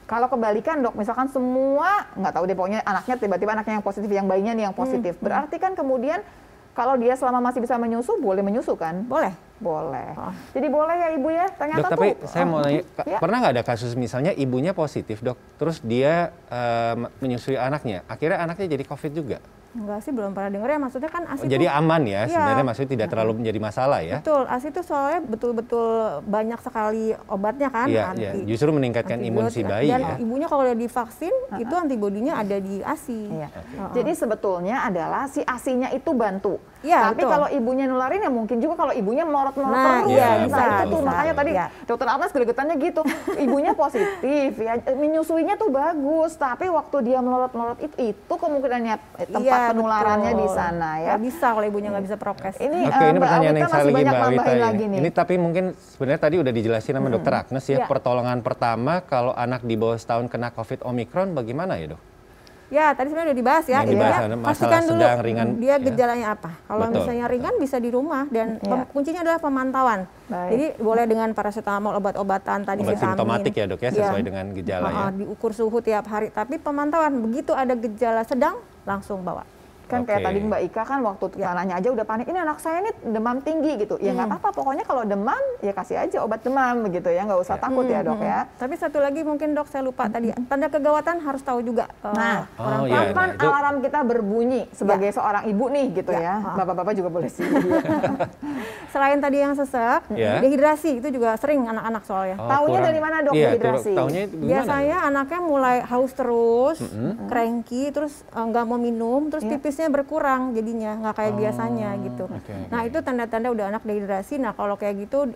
Kalau kebalikan, Dok, misalkan semua nggak tahu deh, pokoknya anaknya tiba-tiba anaknya yang positif, yang bayinya nih yang positif. Berarti kan kemudian kalau dia selama masih bisa menyusu, boleh menyusu kan? Boleh. Boleh. Jadi boleh ya Ibu ya? Dok, Ternyata tapi tuh. saya mau nanya, Ya. pernah nggak ada kasus misalnya ibunya positif, Dok, terus dia menyusui anaknya, akhirnya anaknya jadi COVID juga? Enggak sih, belum pernah denger ya. Maksudnya kan ASI Jadi tuh, aman ya, Iya. sebenarnya maksudnya tidak terlalu menjadi masalah ya? betul, ASI itu soalnya betul-betul banyak sekali obatnya kan. Iya, iya. Justru meningkatkan imun si antibiotik. bayi Dan ya. ibunya kalau udah divaksin, itu antibodinya ada di ASI. Iya. Jadi sebetulnya adalah si ASI-nya itu bantu. Iya, Tapi betul. kalau ibunya nularin ya mungkin juga kalau ibunya melorot-melorot Nah, terus. iya, Nah, bisa, itu tuh bisa. makanya tadi Iya. Dokter Agnes gregetannya gitu. Ibunya positif ya, menyusuinya tuh bagus, tapi waktu dia melorot-melorot itu kemungkinannya tempat Iya, penularannya betul. di sana ya. Nggak bisa kalau ibunya nggak bisa prokes. Ini, Oke, ini Mbak pertanyaan Awita yang saya masih lagi banyak Mbak Awita nambahin ini. lagi nih. Ini tapi mungkin sebenarnya tadi udah dijelasin sama Dokter Agnes ya, Iya. pertolongan pertama kalau anak di bawah setahun kena COVID Omicron bagaimana ya, Dok? Ya, tadi sebenarnya udah dibahas ya. Yang dibahas Intinya ada masalah pastikan dulu sedang, ringan, dia ya. gejalanya apa. Kalau Betul, misalnya ringan bisa di rumah dan Iya. kuncinya adalah pemantauan. Baik. Jadi boleh dengan paracetamol, obat-obatan tadi Obat vitamin. simptomatik ya, Dok ya, Iya. sesuai dengan gejala ya. Diukur suhu tiap hari. Tapi pemantauan begitu ada gejala sedang langsung bawa. Kan kayak Oke. tadi Mbak Ika kan waktu tanahnya aja udah panik, ini anak saya ini demam tinggi gitu. Ya nggak apa-apa, pokoknya kalau demam ya kasih aja obat demam begitu ya, nggak usah takut ya Dok ya. Tapi satu lagi mungkin Dok saya lupa tadi, tanda kegawatan harus tahu juga. Nah, Oh, iya, kapan nah, itu- alarm kita berbunyi sebagai seorang ibu nih gitu ya. Bapak-bapak juga boleh sih. Selain tadi yang sesek, Ya. dehidrasi itu juga sering anak-anak soalnya. Oh, Taunya kurang- dari mana, Dok, iya, dehidrasi? Taunya gimana? Biasanya anaknya mulai haus terus, cranky, terus nggak mau minum, terus pipisnya berkurang jadinya, nggak kayak biasanya gitu. oke, Nah itu tanda-tanda udah anak dehidrasi. Nah kalau kayak gitu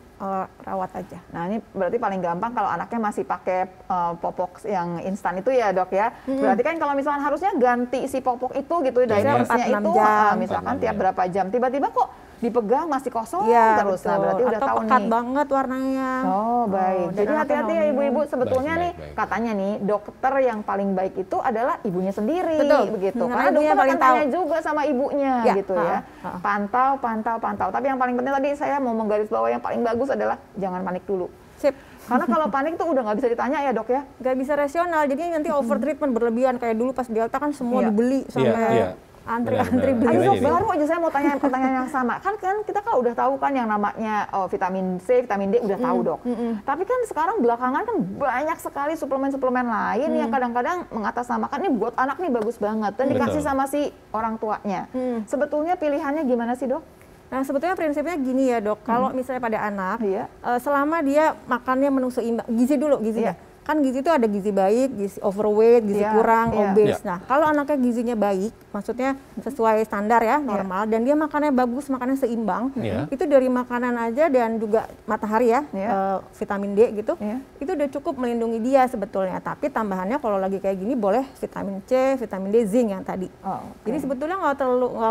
rawat aja. Nah ini berarti paling gampang kalau anaknya masih pakai popok yang instan itu ya Dok ya. Berarti kan kalau misalnya harusnya ganti si popok itu gitu, diapersnya 4-6 itu jam. misalkan 4-6 tiap jam. berapa jam, tiba-tiba kok dipegang masih kosong Iya terus. Nah betul. berarti udah Atau tahu pekat nih. banget warnanya. Oh baik, dan jadi anaknya hati-hati nggak ya minum. ibu-ibu, sebetulnya Baik, nih baik. katanya nih dokter yang paling baik itu adalah ibunya sendiri Betul. begitu. Karena Karena ibunya dokter paling akan tanya tahu. juga sama ibunya Ya, gitu ya. Pantau. Tapi yang paling penting tadi saya mau menggarisbawahi yang paling bagus adalah jangan panik dulu. Sip. Karena kalau panik tuh udah nggak bisa ditanya ya Dok ya. Nggak bisa rasional, jadi nanti over treatment berlebihan kayak dulu pas Delta kan semua Iya. dibeli sampai iya. antri-antri Benar-benar. beli. Ayo Akhirnya Dok, jadi- baru aja saya mau tanya pertanyaan yang sama. Kan kita kan udah tahu kan yang namanya vitamin C, vitamin D udah tahu Dok. Tapi kan sekarang belakangan kan banyak sekali suplemen-suplemen lain yang kadang-kadang mengatasnamakan ini buat anak nih bagus banget dan dikasih Betul. sama si orang tuanya. Sebetulnya pilihannya gimana sih Dok? Nah sebetulnya prinsipnya gini ya Dok, kalau misalnya pada anak, Iya. selama dia makannya menu seimbang, gizi dulu gizinya. Iya. Kan gizi itu ada gizi baik, gizi overweight, gizi Iya, kurang, iya. obes. Iya. Nah kalau anaknya gizinya baik, maksudnya sesuai standar ya, normal, dan dia makannya bagus, makannya seimbang, Iya. itu dari makanan aja dan juga matahari ya, Iya. vitamin D gitu, Iya. itu udah cukup melindungi dia sebetulnya. Tapi tambahannya kalau lagi kayak gini boleh vitamin C, vitamin D, zinc yang tadi. Oh, oke. Jadi sebetulnya nggak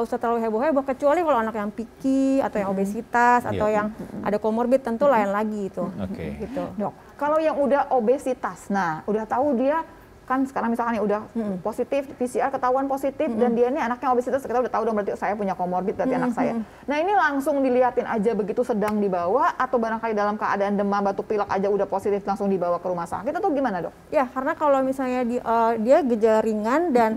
usah terlalu heboh-heboh, kecuali kalau anak yang picky atau yang obesitas atau Iya. yang ada komorbid tentu lain lagi itu. Oke. Gitu. Dok, kalau yang udah obesitas, nah udah tahu dia kan sekarang misalkan nih udah positif, PCR ketahuan positif dan dia ini anaknya obesitas, kita udah tahu dong berarti saya punya komorbid berarti anak saya. Nah ini langsung diliatin aja begitu sedang dibawa atau barangkali dalam keadaan demam batuk pilek aja udah positif langsung dibawa ke rumah sakit atau gimana Dok? Ya, karena kalau misalnya dia gejala ringan dan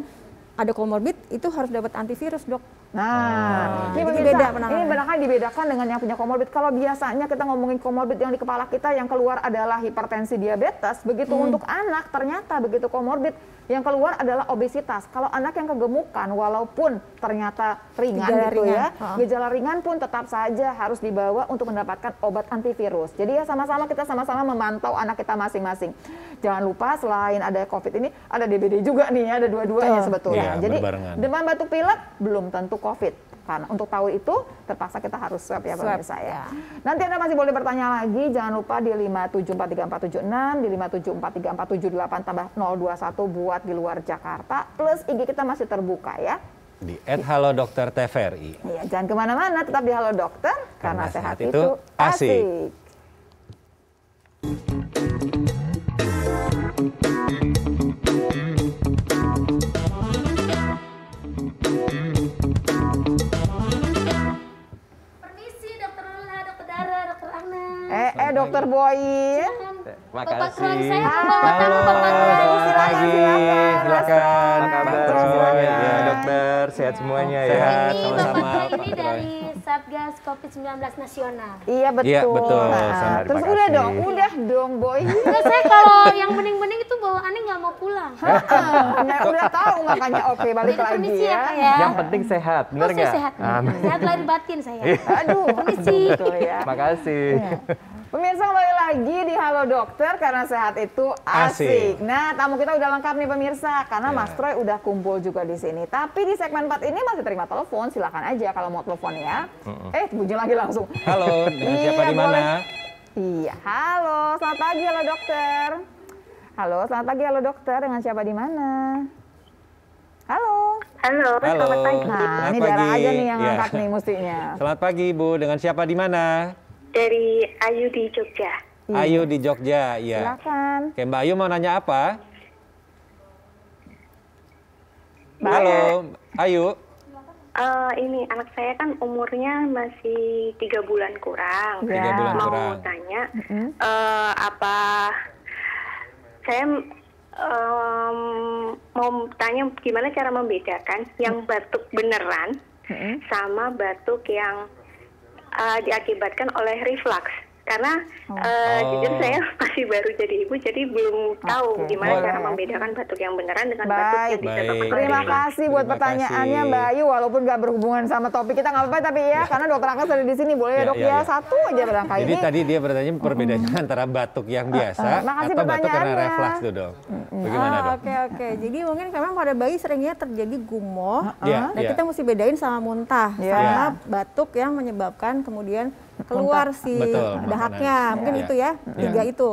ada komorbid itu harus dapat antivirus, Dok. Nah, ini jadi pemirsa, beda ini penanganannya. barangkali dibedakan dengan yang punya komorbid. Kalau biasanya kita ngomongin komorbid yang di kepala kita yang keluar adalah hipertensi, diabetes, begitu untuk anak ternyata begitu komorbid yang keluar adalah obesitas. Kalau anak yang kegemukan walaupun ternyata ringan Gejala gitu ringan. ya, gejala ringan pun tetap saja harus dibawa untuk mendapatkan obat antivirus. Jadi ya sama-sama kita sama-sama memantau anak kita masing-masing. Jangan lupa selain ada COVID ini ada DBD juga nih, ada dua-duanya sebetulnya. Iya, Jadi berbarengan. demam batuk pilek belum tentu COVID. Karena untuk tahu itu terpaksa kita harus swab ya pemirsa ya. Nanti Anda masih boleh bertanya lagi, jangan lupa di 5743476, di 5743478 tambah 021 buat di luar Jakarta, plus IG kita masih terbuka ya. Di @halodokter_tvri. Ya, jangan kemana-mana, tetap di Halo Dokter, karena sehat itu asik. asik. Permisi, Dokter Lula, Dokter Dara, Dokter Ana. Dokter Boyin. Bapak Kron saya Halo, membawa tamu Bapak Kron. pagi. Silakan. Apa kabar Dokter semuanya? Boyin. Ya, dokter, sehat semuanya ya. Sehat. Ini Sama-sama, Bapak Kron Pak ini Troy. dari Satgas COVID-19 Nasional. Iya betul. Iya, betul. Sama, Terus terima udah kasih. dong Boy. Enggak, saya kalau yang bening-bening itu bawaannya nggak mau pulang. Nah, udah tahu makanya oke balik Jadi lagi permisi ya, ya. Kak ya. Yang penting sehat, bener Oh, saya nggak? sehat. Sehat lahir batin saya. Aduh, Permisi. betul ya. Makasih. Pemirsa kembali lagi di Halo Dokter karena sehat itu asik. Nah, tamu kita udah lengkap nih pemirsa karena Mas Troy udah kumpul juga di sini. Tapi di segmen 4 ini masih terima telepon, silakan aja kalau mau telepon ya. Bunyi lagi langsung. Halo, dengan siapa Iya, di mana? boleh. Iya, halo, selamat pagi Halo Dokter. Halo, selamat pagi Halo Dokter, dengan siapa di mana? Halo. Halo, Halo. selamat pagi. Nah, Selamat ini Dara pagi. aja nih yang Ya. angkat nih mestinya. Selamat pagi, Bu. Dengan siapa di mana? Dari Ayu di Jogja. Ayu di Jogja, ya. Silakan. Oke, Mbak Ayu mau nanya apa? Mbak Halo, Ayu. Ini anak saya kan umurnya masih 3 bulan kurang. Ya. 3 bulan Mau kurang. tanya, apa saya mau tanya gimana cara membedakan yang batuk beneran sama batuk yang diakibatkan oleh reflux. Karena jujur saya masih baru jadi ibu, jadi belum tahu gimana cara membedakan batuk yang beneran dengan batuk yang disebabkan oleh Terima reflux. kasih buat Terima pertanyaannya kasih. Mbak Ayu, walaupun nggak berhubungan sama topik kita nggak apa-apa tapi ya, karena dokter Akas ada di sini, boleh ya Ya, dok ya, ya, ya. satu aja barangkali Jadi ini. tadi dia bertanya perbedaannya antara batuk yang biasa makasih atau batuk karena pertanyaannya. reflux tuh, Dok. Bagaimana, Dok? Oke. Jadi mungkin memang pada bayi seringnya terjadi gumoh. Iya, Dan iya. kita mesti bedain sama muntah, Iya. sama batuk yang menyebabkan kemudian keluar si Betul, dahaknya, makanan. mungkin Iya. itu ya, Iya. 3 itu.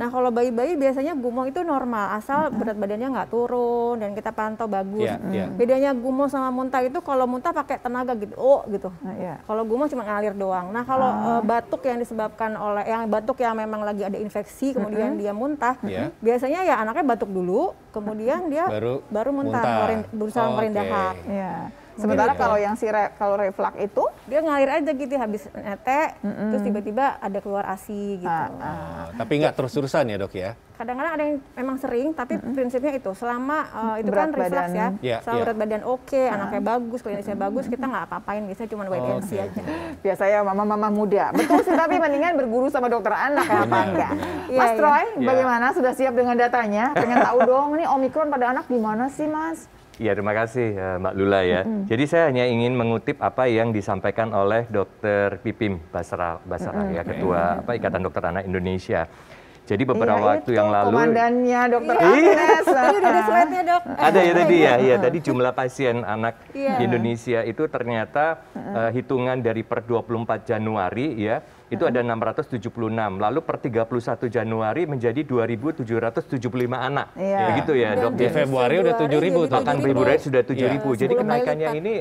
Nah kalau bayi-bayi biasanya gumoh itu normal, asal berat badannya nggak turun dan kita pantau bagus. Iya, iya. Bedanya gumoh sama muntah itu kalau muntah pakai tenaga gitu, gitu. Iya. Kalau gumoh cuma ngalir doang. Nah kalau batuk yang disebabkan oleh batuk yang memang lagi ada infeksi, kemudian dia muntah, Iya. biasanya ya anaknya batuk dulu, kemudian dia baru muntah, berusaha ngeluarin Oke. dahak. Iya. Sementara kalau yang kalau reflux itu Dia ngalir aja gitu habis nete, terus tiba-tiba ada keluar ASI gitu. Oh, tapi nggak terus-terusan ya, Dok ya? Kadang-kadang ada yang memang sering, tapi prinsipnya itu selama itu Berat kan reflux badan. ya, Iya, selama iya. berat badan oke, anaknya bagus, klinisnya bagus, kita nggak apa-apain, biasanya cuma wait and see aja. biasanya mama-mama muda. Betul sih, tapi mendingan berguru sama dokter anak ya apa Benar, enggak. benar. Iya, Mas iya. Troy, Iya. bagaimana? Sudah siap dengan datanya? Pengen tahu dong, ini Omikron pada anak gimana sih Mas? Ya, terima kasih Mbak Lula ya. Jadi saya hanya ingin mengutip apa yang disampaikan oleh Dr. Pipim Basra ya, Ketua Ikatan Dokter Anak Indonesia. Jadi beberapa Iya, waktu itu yang lalu komandannya dokter Iya. Agnes. Tadi udah ada slide-nya dok. ada ya tadi ya, iya tadi jumlah pasien anak Iya. di Indonesia itu ternyata hitungan dari per 24 Januari ya, itu ada 676. Lalu per 31 Januari menjadi 2.775 anak. Iya. Begitu ya, Dok. Di ya? Februari udah 7.000 tuh. Bahkan Februari sudah 7.000. Iya. Jadi 10 kali kenaikannya lipat. ini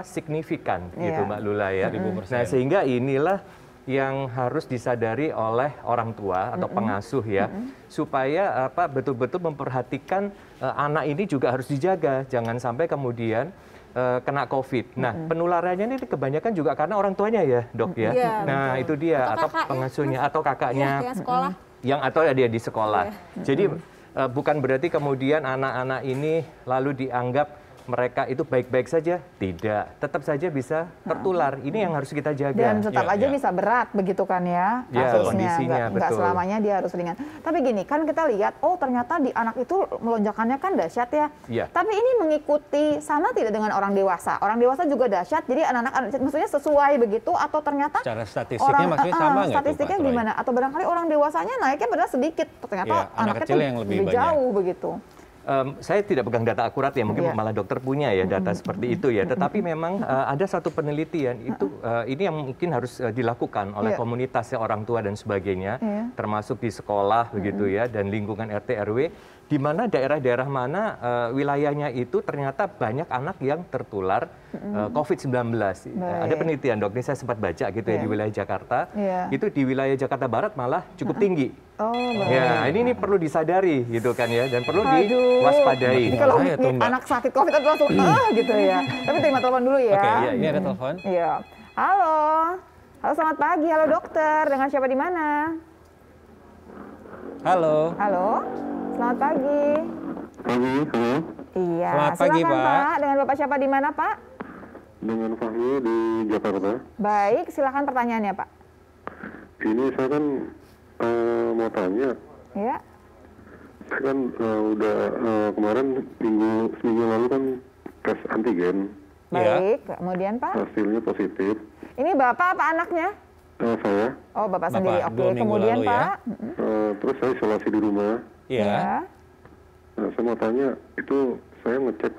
signifikan gitu Iya. Mbak Lula ya. 1000%. Nah, sehingga inilah yang harus disadari oleh orang tua atau pengasuh ya, supaya betul-betul memperhatikan anak ini juga harus dijaga, jangan sampai kemudian kena COVID. Nah, penularannya ini kebanyakan juga karena orang tuanya ya, Dok ya. Iya, Nah, itu dia atau kakaknya, pengasuhnya atau kakaknya Iya, yang sekolah. yang atau dia di sekolah. Jadi bukan berarti kemudian anak-anak ini lalu dianggap mereka itu baik-baik saja? Tidak, tetap saja bisa tertular. Ini yang harus kita jaga. Dan tetap Ya, aja ya. bisa berat begitu kan ya Ya, kasusnya. kondisinya, Nggak betul. selamanya dia harus ringan. Tapi gini, kan kita lihat, oh ternyata di anak itu melonjakannya kan dahsyat ya. Iya. Tapi ini mengikuti sama tidak dengan orang dewasa? Orang dewasa juga dahsyat, jadi anak-anak maksudnya sesuai begitu atau ternyata Secara statistiknya maksudnya sama nggak tuh, statistiknya Pak Troy? gimana? Atau barangkali orang dewasanya naiknya padahal sedikit, ternyata Iya, anak anaknya kecil tuh yang lebih lebih banyak. jauh begitu. Saya tidak pegang data akurat ya, mungkin Iya. malah dokter punya ya data seperti itu ya. Tetapi memang ada satu penelitian itu ini yang mungkin harus dilakukan oleh Iya. komunitas ya, orang tua dan sebagainya, Iya. termasuk di sekolah begitu ya dan lingkungan RT RW, di mana daerah-daerah mana wilayahnya itu ternyata banyak anak yang tertular COVID-19. Ada penelitian dok, ini saya sempat baca gitu ya Iya. di wilayah Jakarta. Iya. Itu di wilayah Jakarta Barat malah cukup tinggi. Oh, baik. Ya, ini perlu disadari gitu kan ya dan perlu Aduh. diwaspadai. Ini kalau Bahaya tuh, Mbak. anak sakit COVID itu langsung gitu ya. Tapi terima telepon dulu ya. Oke, iya, ini ada telepon. Iya. Halo. Halo, selamat pagi. Halo dokter. Dengan siapa di mana? Halo. Halo. Selamat pagi. Pagi, halo. Iya. Selamat pagi, silakan, Pak. Pak. Dengan Bapak siapa di mana, Pak? Dengan Fahmi di Jakarta. Baik, silakan pertanyaannya, Pak. Ini saya kan mau tanya. Ya. Saya kan udah kemarin seminggu lalu kan tes antigen. Iya. Baik. Kemudian, Pak. Hasilnya positif. Ini Bapak apa anaknya? Saya. Oh, Bapak Bapak, sendiri. 2 Oke. minggu Kemudian, lalu ya. Pak. Terus saya isolasi di rumah. Iya. Nah, saya mau tanya, itu saya ngecek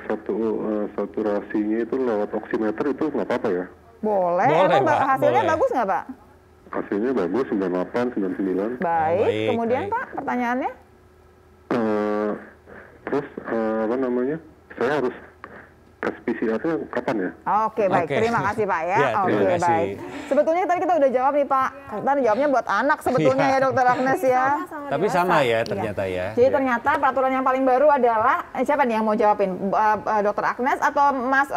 saturasinya itu lewat oximeter itu nggak apa-apa ya? Boleh. Boleh, Emang Pak, hasilnya boleh. bagus nggak, Pak? Hasilnya bagus, 98, 99. Baik. baik, Kemudian, baik. Pak, pertanyaannya? Terus apa namanya? Saya harus tes PCR-nya kapan ya? Oke, baik. Oke. Terima kasih, Pak ya. Ya, Oke, terima kasih. baik. Sebetulnya tadi kita udah jawab nih, Pak. Kita jawabnya buat anak sebetulnya ya, Dokter Agnes ya. Tapi sama ya ternyata ya. Jadi ternyata peraturan yang paling baru adalah siapa nih yang mau jawabin? Dokter Agnes atau Mas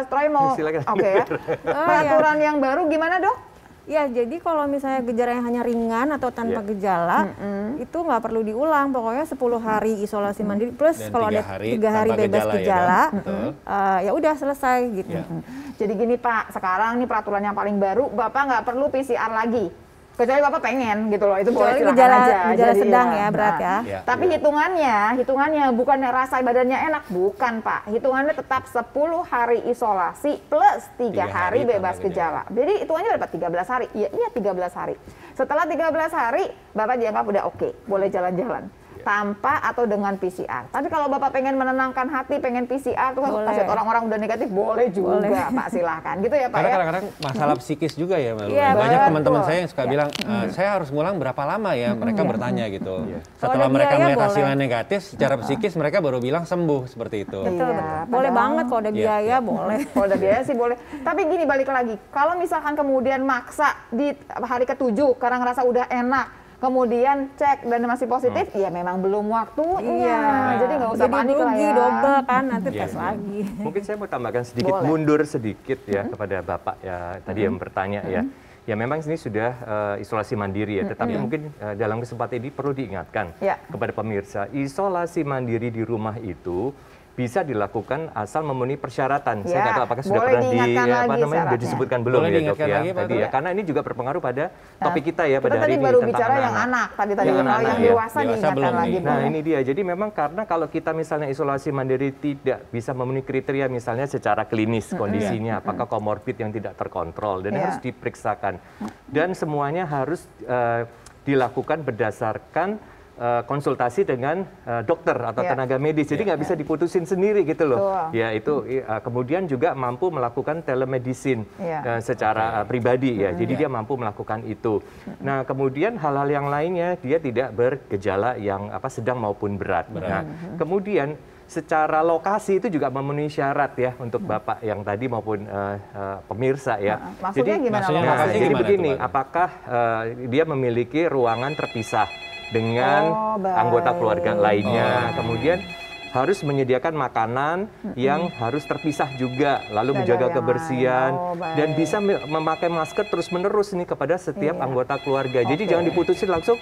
Troy mau? Silakan. Oke ya. Peraturan yang baru gimana, Dok? Ya, jadi kalau misalnya gejala yang hanya ringan atau tanpa gejala, itu nggak perlu diulang. Pokoknya 10 hari isolasi mandiri plus Dan kalau 3 ada hari 3 hari tanpa bebas gejala ya, gejala, Dok? Betul. ya udah selesai gitu. Ya. Jadi gini Pak, sekarang nih peraturan yang paling baru, Bapak nggak perlu PCR lagi. Kecuali Bapak pengen gitu loh, itu boleh Kecuali silakan gejala- aja. gejala Jadi sedang ya, berat ya. Ya. Tapi hitungannya bukan rasa badannya enak, bukan Pak. Hitungannya tetap 10 hari isolasi plus 3 3 hari hari bebas tanpa gejala. Jadi hitungannya dapat 13 hari. Iya 13 hari. Setelah 13 hari, Bapak dianggap udah oke, boleh jalan-jalan. Tanpa atau dengan PCR. Tapi kalau Bapak pengen menenangkan hati, pengen PCR, tuh kan Boleh. pas lihat orang-orang udah negatif, boleh juga Boleh. Pak, silahkan. Gitu ya Pak Karena ya? kadang-kadang masalah psikis juga ya, Mbak Lu. Iya, Banyak betul. teman-teman saya yang suka bilang, saya harus ngulang berapa lama ya? Mereka bertanya gitu. Setelah ada mereka biaya, melihat boleh. hasilnya negatif, secara psikis mereka baru bilang sembuh seperti itu. Betul, Iya, betul. Boleh padahal- banget kalau ada Iya, biaya, iya. boleh. Kalau ada biaya sih boleh. Tapi gini balik lagi, kalau misalkan kemudian maksa di hari ke-7 karena ngerasa udah enak, kemudian cek dan masih positif, ya memang belum waktunya. Iya. Jadi nggak usah Jadi panik lah rugi ya. double kan, nanti Iya, tes iya. lagi. Mungkin saya mau tambahkan sedikit, Boleh. mundur sedikit ya kepada Bapak ya tadi yang bertanya ya. Ya memang ini sudah isolasi mandiri ya, tetapi mungkin dalam kesempatan ini perlu diingatkan Ya. kepada pemirsa, isolasi mandiri di rumah itu bisa dilakukan asal memenuhi persyaratan. Saya Ya, nggak tahu apakah sudah boleh pernah diingatkan lagi sudah syaratnya. disebutkan belum Boleh ya dok diingatkan ya lagi, Pak tadi Dok. ya, karena ini juga berpengaruh pada topik kita ya Kita pada hari tadi ini baru tentang bicara yang anak-anak. anak, tadi Yang kalau anak-anak, yang ya. dewasa Dewasa diingatkan belum lagi. nih. Nah boleh. ini dia, jadi memang karena kalau kita misalnya isolasi mandiri tidak bisa memenuhi kriteria misalnya secara klinis kondisinya, apakah komorbid yang tidak terkontrol dan Iya. harus diperiksakan. Dan semuanya harus dilakukan berdasarkan konsultasi dengan dokter atau Iya. tenaga medis, jadi nggak bisa diputusin sendiri gitu loh. Betul. Ya itu kemudian juga mampu melakukan telemedicine Iya. secara pribadi ya, jadi dia mampu melakukan itu. Nah kemudian hal-hal yang lainnya dia tidak bergejala yang sedang maupun berat. Nah kemudian secara lokasi itu juga memenuhi syarat ya untuk Bapak yang tadi maupun pemirsa ya. Maksudnya gimana maksudnya lokasinya? lokasinya Jadi gimana begini, tuh, Pak? apakah dia memiliki ruangan terpisah dengan Oh, baik. anggota keluarga lainnya, kemudian harus menyediakan makanan yang harus terpisah juga, lalu menjaga kebersihan dan bisa memakai masker terus-menerus nih kepada setiap anggota keluarga. Jadi jangan diputusin langsung,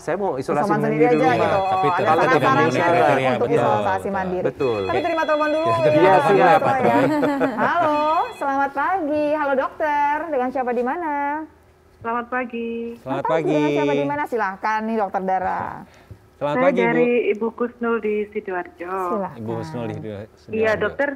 saya mau isolasi mandiri di rumah. Gitu. Tapi kalau tidak memenuhi kriteria untuk isolasi mandiri. Betul. Tapi terima telepon dulu ya. Siap. Halo, selamat pagi. Halo dokter, dengan siapa di mana? Selamat pagi. Selamat pagi. Dengan siapa di mana? Silahkan nih dokter Dara. Selamat Saya pagi, dari Ibu Kusnul di Sidoarjo. Silahkan. Ibu Husnul di Sidoarjo. Iya dokter,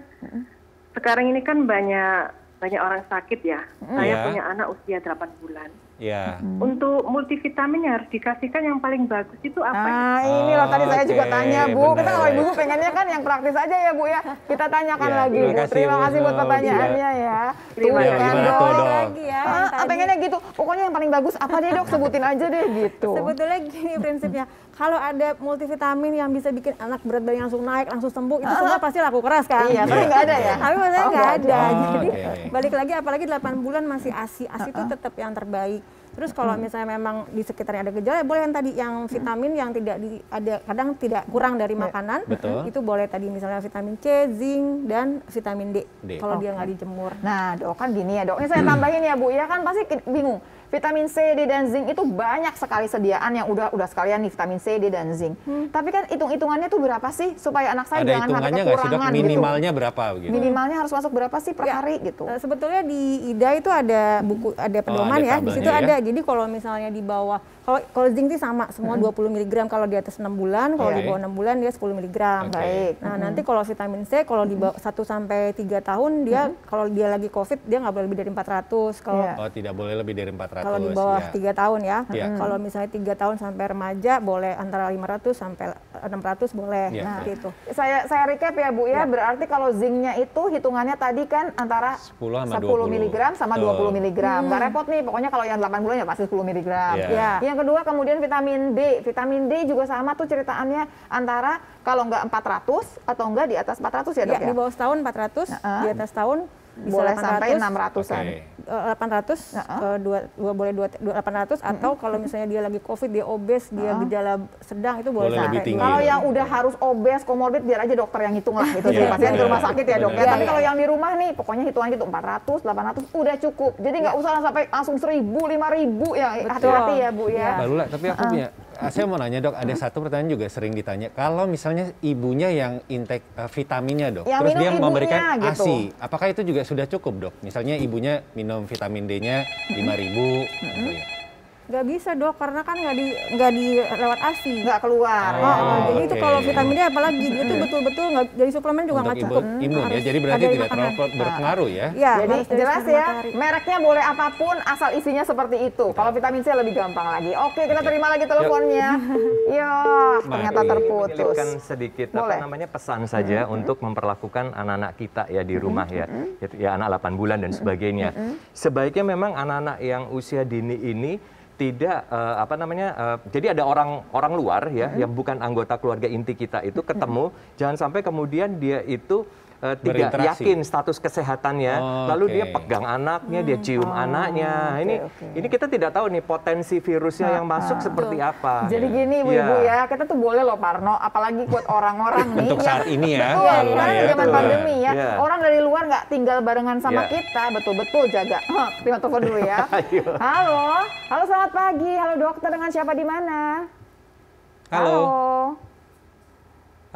sekarang ini kan banyak orang sakit ya. Saya Iya. punya anak usia 8 bulan. Ya. Untuk multivitamin yang harus dikasihkan yang paling bagus itu apa? Ini loh tadi saya juga Oke, tanya Bu. Kita benar. kalau ibu pengennya kan yang praktis aja ya Bu ya. Kita tanyakan Ya, lagi terima Bu. kasih, Terima Bu kasih buat Husnul. pertanyaannya ya. Terima Ya, kasih. gimana Dok. tuh, Dok? Lagi ya, yang tadi. Pengennya gitu. Pokoknya yang paling bagus apa deh Dok? Sebutin aja deh gitu. Sebetulnya gini prinsipnya, kalau ada multivitamin yang bisa bikin anak berat badan langsung naik, langsung sembuh, itu semua pasti laku keras kan? Iya, tapi nggak ada ya? Tapi maksudnya Oh, nggak nggak ada. ada. Jadi Oke. balik lagi, apalagi 8 bulan masih ASI. ASI itu tetap yang terbaik. Terus kalau misalnya memang di sekitarnya ada gejala, boleh yang tadi yang vitamin yang tidak ada, kadang tidak kurang dari makanan, Betul. itu boleh tadi misalnya vitamin C, zinc, dan vitamin D. D. Kalau dia nggak dijemur. Nah Dok kan gini ya Dok, ini saya tambahin ya Bu ya, kan pasti bingung. Vitamin C, D, dan zinc itu banyak sekali sediaan yang udah sekalian nih vitamin C, D, dan zinc. Tapi kan hitung-hitungannya tuh berapa sih supaya anak saya Ada jangan sampai hitungannya nggak sih, Dok? kekurangan gitu. Minimalnya berapa gitu? Minimalnya harus masuk berapa sih per hari gitu? Sebetulnya di IDA itu ada buku, ada pedoman ada ya. Di situ tabelnya ya. ada. Jadi kalau misalnya di bawah, kalau zinc itu sama semua 20 mg kalau di atas 6 bulan, kalau di bawah 6 bulan dia 10 mg. Baik. Nah, nanti kalau vitamin C kalau di bawah 1 sampai 3 tahun dia kalau dia lagi Covid dia nggak boleh lebih dari 400. Kalau Iya. Oh, tidak boleh lebih dari 400. kalau di bawah ya. 3 tahun ya. Iya. Kalau misalnya 3 tahun sampai remaja boleh antara 500 sampai 600 boleh. Iya. Nah, gitu. Saya recap ya Bu ya, berarti kalau zincnya itu hitungannya tadi kan antara 10 sama 10 20. mg sama 20 mg. Nggak repot nih, pokoknya kalau yang 8 bulan ya pasti 10 mg. Iya. Ya. Yang kedua kemudian vitamin D. Vitamin D juga sama tuh ceritaannya antara kalau nggak 400 atau enggak di atas 400 ya Dok Ya, ya? di bawah setahun 400, di atas tahun bisa Boleh 800. sampai 600-an. Oke. 800 boleh 800 atau kalau misalnya dia lagi Covid, dia obes, dia gejala sedang itu boleh Boleh lebih sampai tinggi. Kalau ya. yang udah harus obes, komorbid, biar aja dokter yang hitung lah gitu sih. Iya, Pasien ke rumah iya. sakit ya dok ya. Benar. Tapi Iya, kalau iya. yang di rumah nih, pokoknya hitungan gitu 400, 800 udah cukup. Jadi nggak usah sampai langsung 1.000, 5.000 ya. Hati-hati ya Bu ya. Mbak Lula, tapi aku punya, saya mau nanya Dok, ada satu pertanyaan juga sering ditanya. Kalau misalnya ibunya yang intake vitaminnya Dok, Yang terus minum dia ibunya, memberikan gitu. ASI, apakah itu juga sudah cukup Dok? Misalnya ibunya minum vitamin D-nya 5.000, gitu ya. nggak bisa dok karena kan nggak di lewat ASI. Nggak keluar. Jadi itu oke. kalau vitamin D apalagi dia tuh betul-betul nggak dari suplemen juga Untuk nggak cukup. imun ya, Harus jadi berarti ada di tidak makanan. terlalu berpengaruh ya? Iya, Jadi harus dari jelas sinar ya, matahari. mereknya boleh apapun asal isinya seperti itu. Kalau vitamin C lebih gampang lagi. Oke, kita terima lagi teleponnya. Iya, ternyata Mari. terputus. Menyelipkan sedikit Boleh. pesan saja untuk memperlakukan anak-anak kita ya di rumah ya anak 8 bulan dan sebagainya. Sebaiknya memang anak-anak yang usia dini ini tidak jadi ada orang luar ya yang bukan anggota keluarga inti kita itu ketemu, jangan sampai kemudian dia itu tidak Berinteraksi. yakin status kesehatannya, lalu dia pegang anaknya, dia cium anaknya. Ini kita tidak tahu nih potensi virusnya yang masuk seperti apa. Jadi gini Bu-ibu ya, kita tuh boleh loh Parno, apalagi buat orang-orang nih. Untuk saat ini ya, Betul, Mbak Lula karena ya. zaman Betul. pandemi ya. Iya. Orang dari luar nggak tinggal barengan sama Iya. kita, betul-betul jaga. Terima telepon dulu ya. Ayo. Halo selamat pagi. Halo dokter, dengan siapa di mana? Halo.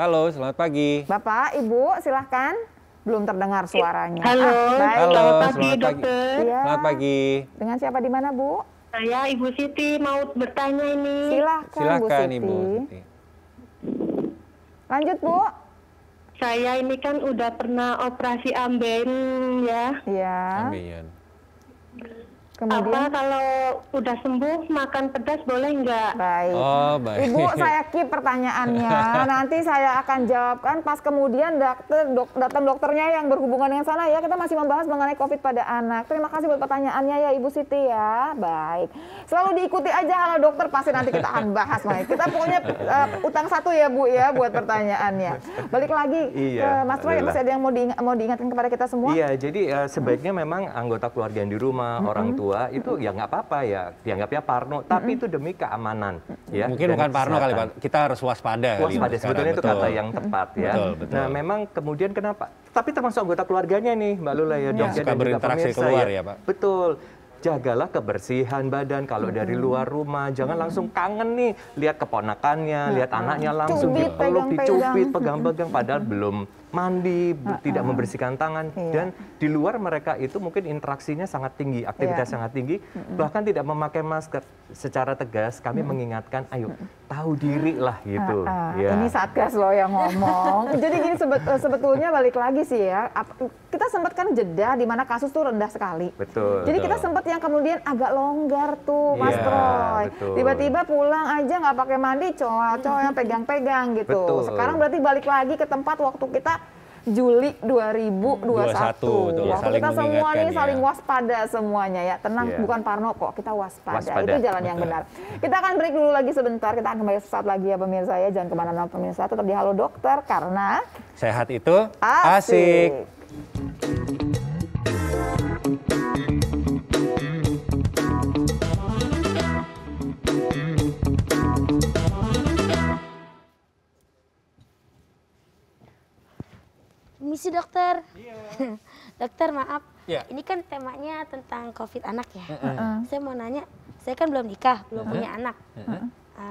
Halo, selamat pagi. Bapak, Ibu, silahkan. Belum terdengar suaranya. Halo. Baik. Halo, Selamat pagi, selamat pagi. dokter. Iya. Selamat pagi. Dengan siapa di mana, Bu? Saya Ibu Siti mau bertanya ini. Silahkan, Bu Silakan Siti. Ibu Siti. Lanjut, Bu. Saya ini kan udah pernah operasi amben ya. Iya. Amin. Kemudian. Apa kalau udah sembuh makan pedas boleh nggak? Baik. Oh, baik. Ibu, saya keep pertanyaannya. Nanti saya akan jawabkan pas kemudian datang dokternya yang berhubungan dengan sana ya. Kita masih membahas mengenai COVID pada anak. Terima kasih buat pertanyaannya ya Ibu Siti ya. Baik. Selalu diikuti aja Halo Dokter, pasti nanti kita akan bahas. Kita pokoknya utang satu ya Bu ya buat pertanyaannya. Balik lagi ke Mas Roy, masih ada yang mau diingatkan kepada kita semua? Iya, jadi sebaiknya memang anggota keluarga yang di rumah, orang tua tua itu ya nggak apa-apa ya, dianggapnya parno, tapi itu demi keamanan. Ya, mungkin bukan parno kali Pak, kita harus waspada. Waspada, sebetulnya itu kata yang tepat ya. Betul. Nah memang kemudian kenapa? Tapi termasuk anggota keluarganya nih Mbak Lula ya, Dok. Suka berinteraksi keluar ya Pak. Betul. Jagalah kebersihan badan kalau dari luar rumah, jangan langsung kangen nih lihat keponakannya, lihat anaknya langsung dipeluk, dicubit, pegang-pegang padahal belum mandi, tidak membersihkan tangan, dan di luar mereka itu mungkin interaksinya sangat tinggi, aktivitas sangat tinggi, bahkan tidak memakai masker. Secara tegas kami mengingatkan, ayo tahu diri lah gitu. Ini Satgas loh yang ngomong. Jadi gini sebetulnya balik lagi sih ya, kita sempat kan jeda di mana kasus tuh rendah sekali. Betul. Jadi kita sempat yang kemudian agak longgar tuh, Mas Troy. Tiba-tiba pulang aja nggak pakai mandi, cowok-cowok yang pegang-pegang gitu. Betul. Sekarang berarti balik lagi ke tempat waktu kita Juli 2021. Waktu kita semua nih saling waspada semuanya ya. Tenang, bukan parno kok, kita waspada. Itu jalan yang benar. Kita akan break dulu lagi sebentar, kita akan kembali sesaat lagi ya pemirsa ya. Jangan kemana-mana pemirsa, tetap di Halo Dokter karena sehat itu asik. Misi dokter. Dokter maaf, Iya. ini kan temanya tentang COVID anak ya. Saya mau nanya, saya kan belum nikah, belum punya anak.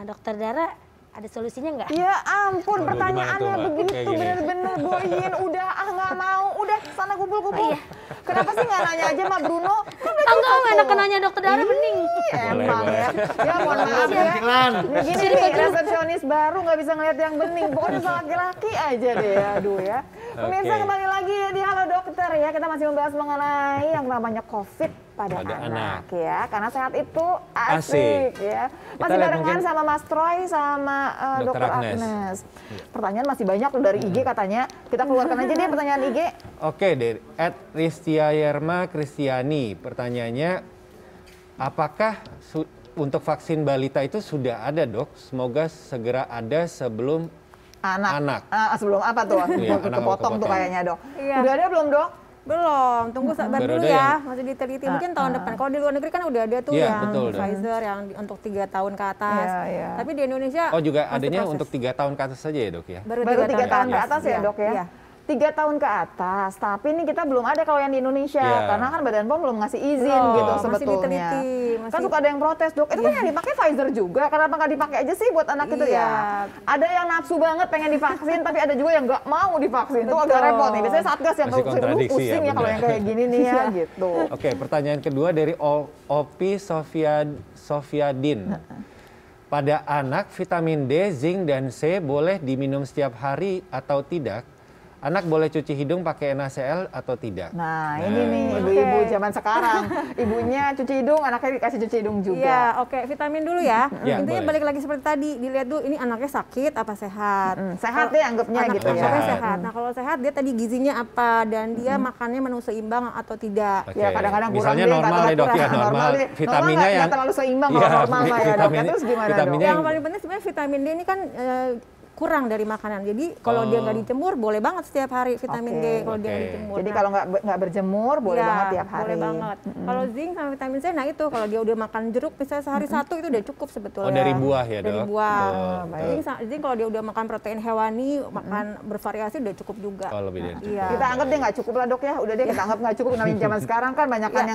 Dokter Dara ada solusinya nggak? ya ampun, Waduh, pertanyaannya gimana tuh, Mbak? begitu Kayak gini. bener-bener boyin. Udah nggak mau, udah sana kumpul-kumpul. Kenapa sih nggak nanya aja sama Bruno? Kan Enggak, enak nanya dokter Dara bening. Emang ya. Ya mohon maaf ya. Ini gini nih, resepsionis baru nggak bisa ngeliat yang bening. Pokoknya sama laki-laki aja deh. Aduh ya. Pemirsa kembali lagi di Halo Dokter ya. Kita masih membahas mengenai yang namanya COVID pada anak ya. Karena sehat itu asik ya. Masih barengan sama Mas Troy sama Dokter Agnes. Pertanyaan masih banyak dari IG katanya. Kita keluarkan aja deh pertanyaan IG. Oke, dari @Ristiayerma Kristiani, pertanyaannya, apakah untuk vaksin balita itu sudah ada Dok? Semoga segera ada sebelum anak. Sebelum apa tuh? Iya, Kepotong tuh kayaknya Dok. Iya. Udah ada belum Dok? Belum, tunggu sabar Baru dulu ada ya, masih diteliti mungkin tahun depan. Kalau di luar negeri kan udah ada tuh Iya, yang betul, Pfizer yang untuk 3 tahun ke atas. Iya. Tapi di Indonesia Oh juga masih adanya proses. untuk 3 tahun ke atas saja ya Dok ya? Baru 3 tahun ke atas ya Iya, Dok ya? iya. 3 tahun ke atas, tapi ini kita belum ada kalau yang di Indonesia, Iya. karena kan Badan POM belum ngasih izin Belum, gitu masih sebetulnya. diteliti, Kan suka ada yang protes, Dok, itu kan yang dipakai Pfizer juga, kenapa nggak dipakai aja sih buat anak itu Iya. ya? Ada yang nafsu banget pengen divaksin, tapi ada juga yang nggak mau divaksin, itu agak repot nih. Biasanya Satgas yang Masih kontradiksi pusing ya, ya kalau benar. yang kayak gini nih ya, gitu. Oke, pertanyaan kedua dari Opi Sofiadin. Pada anak, vitamin D, zinc, dan C boleh diminum setiap hari atau tidak? Anak boleh cuci hidung pakai NaCl atau tidak? Nah, ini nih ibu-ibu zaman sekarang. Ibunya cuci hidung, anaknya dikasih cuci hidung juga. Iya, oke, vitamin dulu ya. Ya, Intinya boleh. balik lagi seperti tadi, dilihat dulu ini anaknya sakit apa sehat. Sehat deh anggapnya Anak gitu ya. anaknya sehat. Nah, kalau sehat dia tadi gizinya apa dan dia makannya menu seimbang atau tidak. Oke. Ya kadang-kadang kurang Misalnya deh, normal kadang deh Dok ya, kurang. normal. deh. Vitaminnya nggak yang terlalu seimbang Iya, kalau normal mah ya Dok. Ya, vitaminnya- terus gimana vitaminnya Dok? Yang paling penting sebenarnya vitamin D ini kan kurang dari makanan. Jadi kalau dia nggak dijemur boleh banget setiap hari vitamin D kalau dia nggak dijemur. Jadi Nah, kalau nggak berjemur boleh iya, banget tiap hari. boleh banget. Kalau zinc sama vitamin C, nah itu kalau dia udah makan jeruk misalnya sehari satu itu udah cukup sebetulnya. Oh, dari buah ya, Dari Dok? buah. Betul. Zinc kalau dia udah makan protein hewani, makan bervariasi udah cukup juga. Oh, lebih dari cukup. Iya. Kita anggap dia nggak cukup lah Dok ya. Udah deh kita anggap nggak cukup. Namanya zaman sekarang kan banyak kan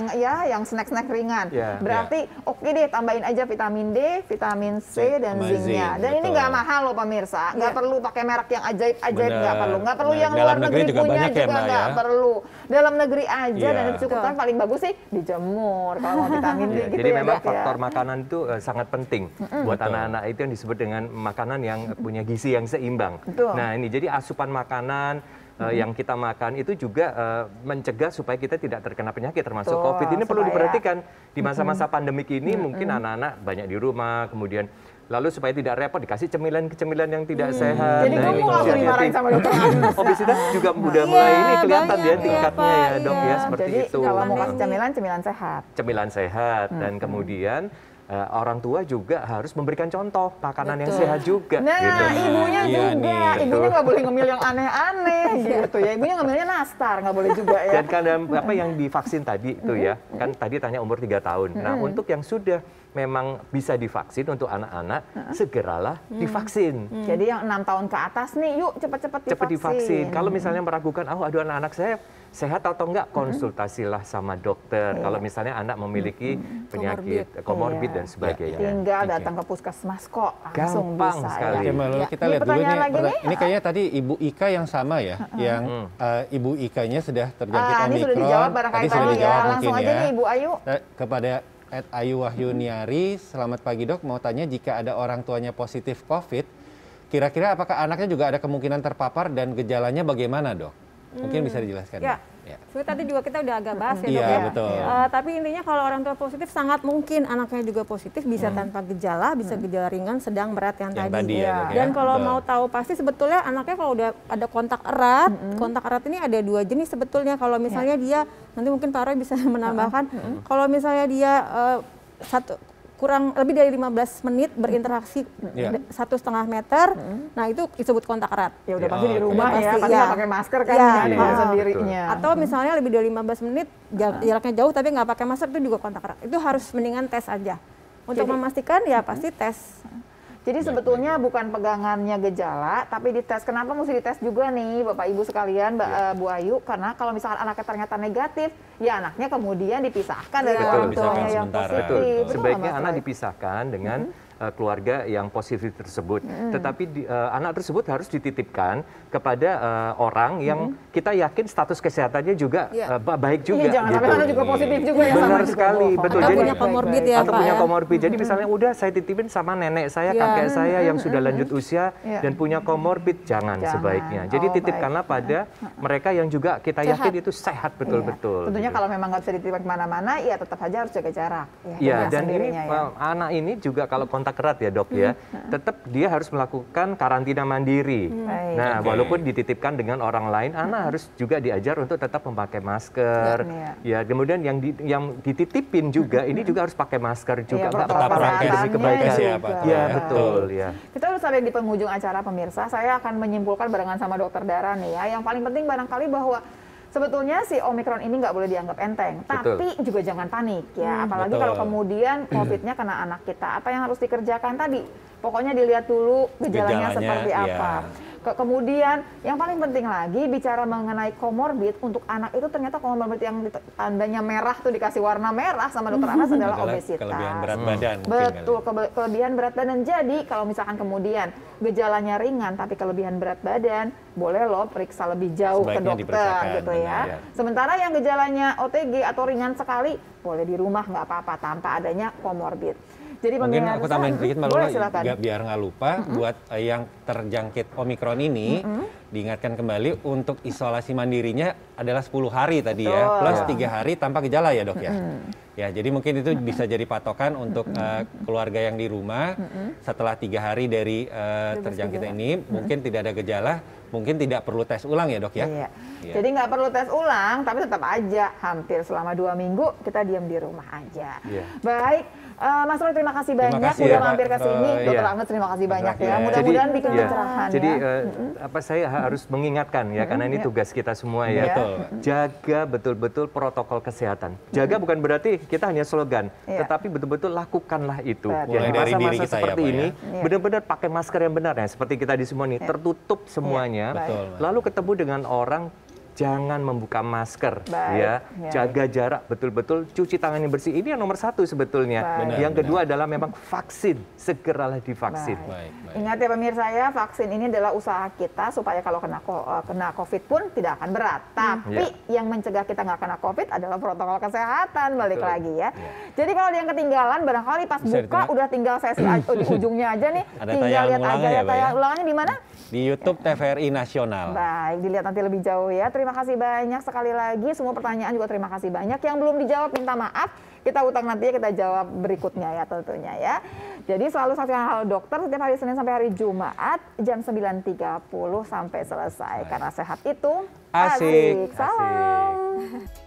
yang snack-snack ringan. Iya. Berarti oke deh tambahin aja vitamin D, vitamin C dan sama zinc-nya. zinc, Dan ini betul. nggak mahal loh pemirsa. Nggak perlu pakai merek yang ajaib-ajaib, nggak perlu. Nggak perlu Benar. yang Dalam luar negeri negeri juga punya banyak ya, juga Mbak, nggak ya? perlu. Dalam negeri aja Iya. dan itu cukup. Tapi paling bagus sih dijemur kalau mau vitamin D Ya, gitu jadi ya memang Dok ya. faktor makanan itu sangat penting buat Betul. anak-anak itu yang disebut dengan makanan yang punya gizi yang seimbang. Betul. Nah ini jadi asupan makanan yang kita makan itu juga mencegah supaya kita tidak terkena penyakit termasuk Betul, COVID. Ini perlu supaya- diperhatikan di masa-masa pandemik ini mungkin anak-anak banyak di rumah kemudian lalu supaya tidak repot dikasih cemilan-cemilan yang tidak sehat. Jadi Nah, kamu ini langsung hati-hati. dimarahin sama dokter Agnes. Obesitas juga udah Iya, mulai ini kelihatan banyak ya ya, tingkatnya Pak, ya Dok iya. ya seperti Jadi itu. kalau mau kasih cemilan, cemilan sehat. Cemilan sehat dan kemudian orang tua juga harus memberikan contoh makanan yang Betul. sehat juga. Nah, gitu. ibunya Iya juga. nih. Ibunya nggak boleh ngemil yang aneh-aneh gitu ya. Ibunya ngemilnya nastar, nggak boleh juga ya. Dan kan apa yang divaksin tadi itu ya, kan tadi tanya umur 3 tahun. Nah, untuk yang sudah memang bisa divaksin untuk anak-anak, segeralah divaksin. Jadi yang 6 tahun ke atas nih, yuk cepat-cepat divaksin. Cepat divaksin. Kalau misalnya meragukan, aduh anak-anak saya sehat atau enggak, konsultasilah sama dokter. Kalau misalnya anak memiliki penyakit komorbid dan sebagainya. Tinggal datang ke puskesmas kok, langsung Gampang bisa sekali. Oke, Mbak Lulu, Ya. kita Ini lihat dulu pertanyaan nih. lagi nih. Ini kayaknya tadi Ibu Ika yang sama ya, yang Ibu Ika-nya sudah terjangkit Ini Omikron. sudah dijawab barangkali Tadi sudah tadi ya. dijawab Langsung mungkin aja ya. nih Ibu Ayu. Kepada Ayu Wahyuniari, selamat pagi Dok. Mau tanya, jika ada orang tuanya positif COVID, kira-kira apakah anaknya juga ada kemungkinan terpapar dan gejalanya bagaimana Dok? Mungkin bisa dijelaskan. Ya. Dok? Ya. Seperti tadi juga kita udah agak bahas ya Iya, Dok ya. betul. Tapi intinya kalau orang tua positif sangat mungkin anaknya juga positif, bisa tanpa gejala, bisa gejala ringan, sedang, berat yang Yang tadi. tadi ya, Dok, ya. Dan kalau Betul. mau tahu pasti sebetulnya anaknya kalau udah ada kontak erat, kontak erat ini ada 2 jenis sebetulnya. Kalau misalnya dia, nanti mungkin Pak Roy bisa menambahkan, kalau misalnya dia kurang lebih dari 15 menit berinteraksi Iya. 1,5 meter, nah itu disebut kontak erat. Ya udah pasti Oh, di rumah oke. ya, Pasti, pasti ya. nggak pakai masker kan Iya, ya, dengan iya. sendirinya. Atau misalnya lebih dari 15 menit jaraknya jauh tapi nggak pakai masker, itu juga kontak erat. Itu harus mendingan tes aja. Untuk memastikan ya pasti tes. Jadi sebetulnya bukan pegangannya gejala, tapi dites. Kenapa mesti dites juga nih Bapak Ibu sekalian, Bu Ayu? Karena kalau misalkan anaknya ternyata negatif, ya anaknya kemudian dipisahkan dari Betul, orang dipisahkan tuanya yang sementara. positif. Betul. Betul Sebaiknya nggak, Mas anak Roy? dipisahkan dengan keluarga yang positif tersebut. Tetapi anak tersebut harus dititipkan kepada orang yang kita yakin status kesehatannya juga baik juga. Iya, jangan sampai anak juga positif juga ya. Benar sama juga sekali, bohong. betul. Atau Jadi punya komorbid ya atau Pak punya ya. komorbid. Jadi misalnya udah saya titipin sama nenek saya, kakek saya yang sudah lanjut usia Iya. dan punya komorbid, jangan sebaiknya. Jadi Oh, titipkanlah pada mereka yang juga kita yakin itu sehat betul-betul. Tentunya kalau memang nggak bisa dititipkan kemana-mana, ya tetap saja harus jaga jarak. Ya, dengan dan ini sendirinya ya. anak ini juga kalau kontak erat ya dok ya, tetap dia harus melakukan karantina mandiri. Baik. Nah, Oke. walaupun dititipkan dengan orang lain, anak harus juga diajar untuk tetap memakai masker. Ya, kemudian yang dititipin juga, ini juga harus pakai masker juga. Iya, untuk tetap apa? prokes Demi kebaikan. juga. Ya, Ya, betul ya. Kita udah sampai di penghujung acara pemirsa. Saya akan menyimpulkan barengan sama Dokter Dara nih ya. Yang paling penting barangkali bahwa sebetulnya si Omikron ini nggak boleh dianggap enteng, Betul. tapi juga jangan panik ya. Apalagi betul. kalau kemudian COVID-nya kena anak kita. Apa yang harus dikerjakan tadi? Pokoknya dilihat dulu gejalanya Gejalanya, seperti iya. apa. Kemudian yang paling penting lagi bicara mengenai komorbid untuk anak itu ternyata komorbid yang tandanya merah tuh dikasih warna merah sama dokter Anas adalah obesitas. Kelebihan berat badan. mungkin Betul, kali. kelebihan berat badan. Jadi kalau misalkan kemudian gejalanya ringan tapi kelebihan berat badan, boleh loh periksa lebih jauh ke Sebaiknya dokter diperiksakan, gitu benar, ya. ya. Sementara yang gejalanya OTG atau ringan sekali, boleh di rumah nggak apa-apa tanpa adanya komorbid. Jadi Mungkin aku pemirsa, tambahin sedikit Mbak boleh Lula, silakan. biar nggak lupa buat yang terjangkit Omikron ini, diingatkan kembali untuk isolasi mandirinya adalah 10 hari tadi ya, Betul. plus 3 hari tanpa gejala ya dok ya. Ya, jadi mungkin itu bisa jadi patokan untuk keluarga yang di rumah setelah 3 hari dari terjangkit ini, mungkin tidak ada gejala, mungkin tidak perlu tes ulang ya dok ya. Iya. Iya. Jadi nggak perlu tes ulang, tapi tetap aja hampir selama 2 minggu kita diam di rumah aja. Iya. Baik, Mas Roy terima kasih banyak kasih udah ya, Pak mampir ke sini. Roy. Dokter Iya. Anget terima kasih banyak ya. Iya. Mudah-mudahan Jadi, bikin iya. pencerahan Jadi ya. apa saya harus mengingatkan ya, karena ini tugas kita semua ya. Betul. Jaga betul-betul protokol kesehatan. Jaga bukan berarti kita hanya slogan, Iya. tetapi betul-betul lakukanlah itu. Betul. Ya, Mulai di dari diri masa-masa kita ya, seperti Pak, ya. ini, Iya. benar-benar pakai masker yang benar ya, seperti kita di semua nih, tertutup semuanya. Baik. Betul. Lalu ketemu dengan orang, jangan membuka masker, Baik, ya. ya. Jaga jarak betul-betul, cuci tangan yang bersih. Ini yang nomor 1 sebetulnya. Baik. Benar, Yang kedua adalah memang vaksin, segeralah divaksin. Baik. Baik. Ingat ya pemirsa ya, vaksin ini adalah usaha kita supaya kalau kena COVID pun tidak akan berat. Tapi yang mencegah kita nggak kena COVID adalah protokol kesehatan, balik Betul. lagi ya. Jadi kalau ada yang ketinggalan, barangkali pas Bisa buka ditengah. udah tinggal sesi di ujungnya aja nih. Ada Tinggal tayangan lihat aja ulangnya ya, ya, Pak, tayangan ya? ulangannya di mana? Di YouTube TVRI Nasional. Baik, dilihat nanti lebih jauh ya. Terima kasih banyak sekali lagi. Semua pertanyaan juga terima kasih banyak. Yang belum dijawab minta maaf. Kita utang nanti ya, kita jawab berikutnya ya tentunya ya. Jadi selalu saksikan Halo Dokter setiap hari Senin sampai hari Jumat jam 9.30 sampai selesai. Karena sehat itu Asik. Salam.